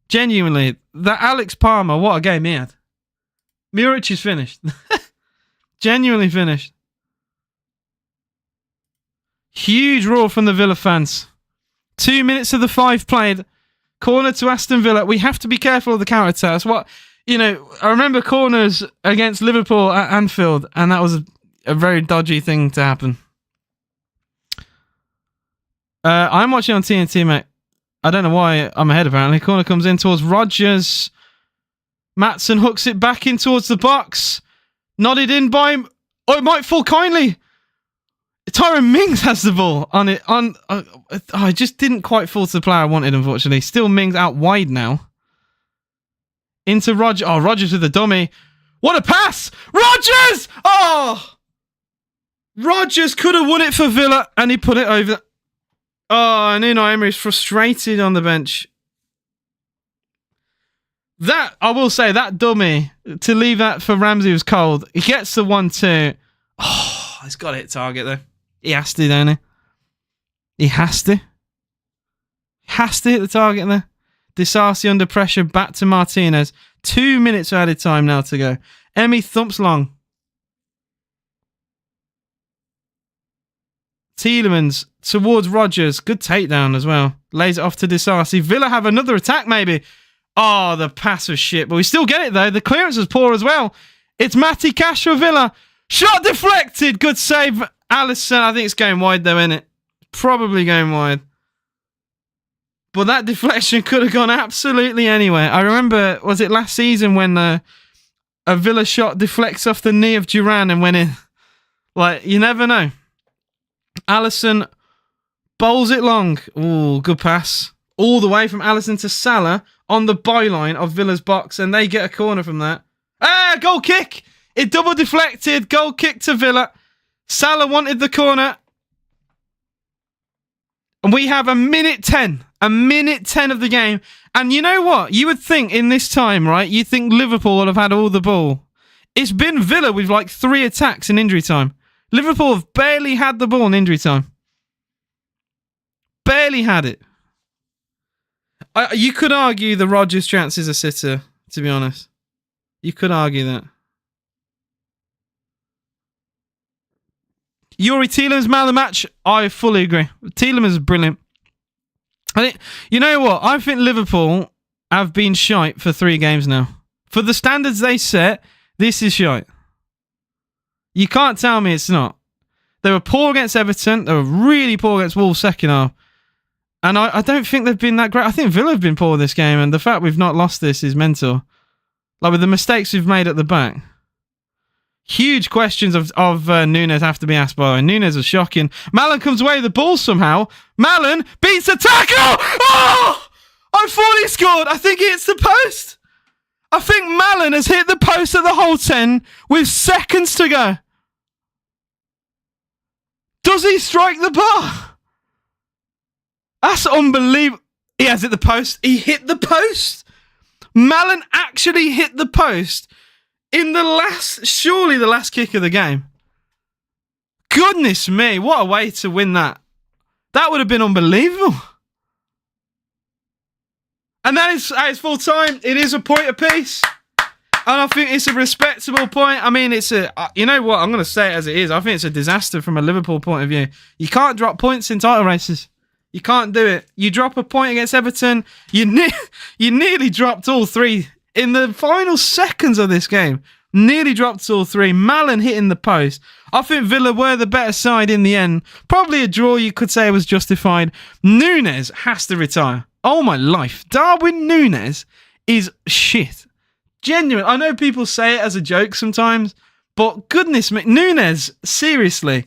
Genuinely, that Alex Palmer, what a game he had. Muric is finished. Genuinely finished. Huge roar from the Villa fans. 2 minutes of the 5 played. Corner to Aston Villa. We have to be careful of the counter-attacks. What, I remember corners against Liverpool at Anfield, and that was a very dodgy thing to happen. I'm watching on TNT, mate. I don't know why I'm ahead, apparently. Corner comes in towards Rodgers. Maatsen hooks it back in towards the box. Nodded in by him. Oh, it might fall kindly. Tyrone Mings has the ball on it. It just didn't quite fall to the player I wanted, unfortunately. Still Mings out wide now. Into Rodgers. Oh, Rodgers with the dummy. What a pass! Rodgers! Oh! Rodgers could have won it for Villa, and he put it over. Oh, and Unai Emery is frustrated on the bench. That, I will say, that dummy, to leave that for Ramsey was cold. He gets the 1-2. Oh, he's got to hit target, though. He has to, don't he? He has to. Has to hit the target there. Disasi under pressure, back to Martinez. 2 minutes of added time now to go. Emmy thumps long. Tielemans towards Rodgers. Good takedown as well. Lays it off to Disasi. Villa have another attack, maybe. Oh, the pass was shit, but we still get it, though. The clearance was poor as well. It's Matty Cash for Villa. Shot deflected. Good save. Alisson, I think it's going wide, though, isn't it? Probably going wide. But that deflection could have gone absolutely anywhere. I remember, was it last season when a Villa shot deflects off the knee of Duran and went in? Like, you never know. Alisson bowls it long. Ooh, good pass. All the way from Alisson to Salah on the byline of Villa's box, and they get a corner from that. Ah, goal kick! It double deflected. Goal kick to Villa. Salah wanted the corner. And we have a minute 10. A minute 10 of the game. And you know what? You would think in this time, right? You think Liverpool would have had all the ball. It's been Villa with like 3 attacks in injury time. Liverpool have barely had the ball in injury time. Barely had it. You could argue the Rodgers chance is a sitter, to be honest. You could argue that. Yuri Tielemans man of the match. I fully agree. Tielemans is brilliant. You know what? I think Liverpool have been shite for 3 games now. For the standards they set, this is shite. You can't tell me it's not. They were poor against Everton. They were really poor against Wolves second half. And I don't think they've been that great. I think Villa have been poor this game, and the fact we've not lost this is mental. Like with the mistakes we've made at the back. Huge questions of Núñez have to be asked by. Núñez was shocking. Mallon comes away with the ball somehow. Mallon beats the tackle! Oh! I thought he scored. I think he hits the post. I think Mallon has hit the post at the hole 10 with seconds to go. Does he strike the bar? That's unbelievable. He has hit the post. He hit the post. Mallon actually hit the post in surely the last kick of the game. Goodness me, what a way to win that. That would have been unbelievable. And that is at its full time. It is a point apiece. And I think it's a respectable point. I mean, you know what? I'm going to say it as it is. I think it's a disaster from a Liverpool point of view. You can't drop points in title races. You can't do it. You drop a point against Everton. You nearly dropped all 3 in the final seconds of this game. Nearly dropped all 3. Mallon hitting the post. I think Villa were the better side in the end. Probably a draw you could say was justified. Núñez has to retire. Oh my life. Darwin Núñez is shit. Genuine. I know people say it as a joke sometimes, But goodness me, Núñez, seriously.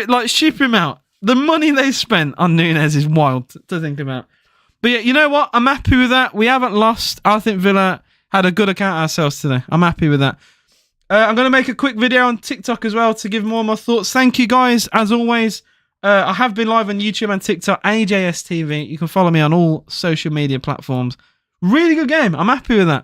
Like, ship him out. The money they spent on Núñez is wild to think about. But yeah, you know what? I'm happy with that. We haven't lost. I think Villa had a good account of ourselves today. I'm happy with that. I'm going to make a quick video on TikTok as well to give more of my thoughts. Thank you guys, as always. I have been live on YouTube and TikTok, AJS TV. You can follow me on all social media platforms. Really good game. I'm happy with that.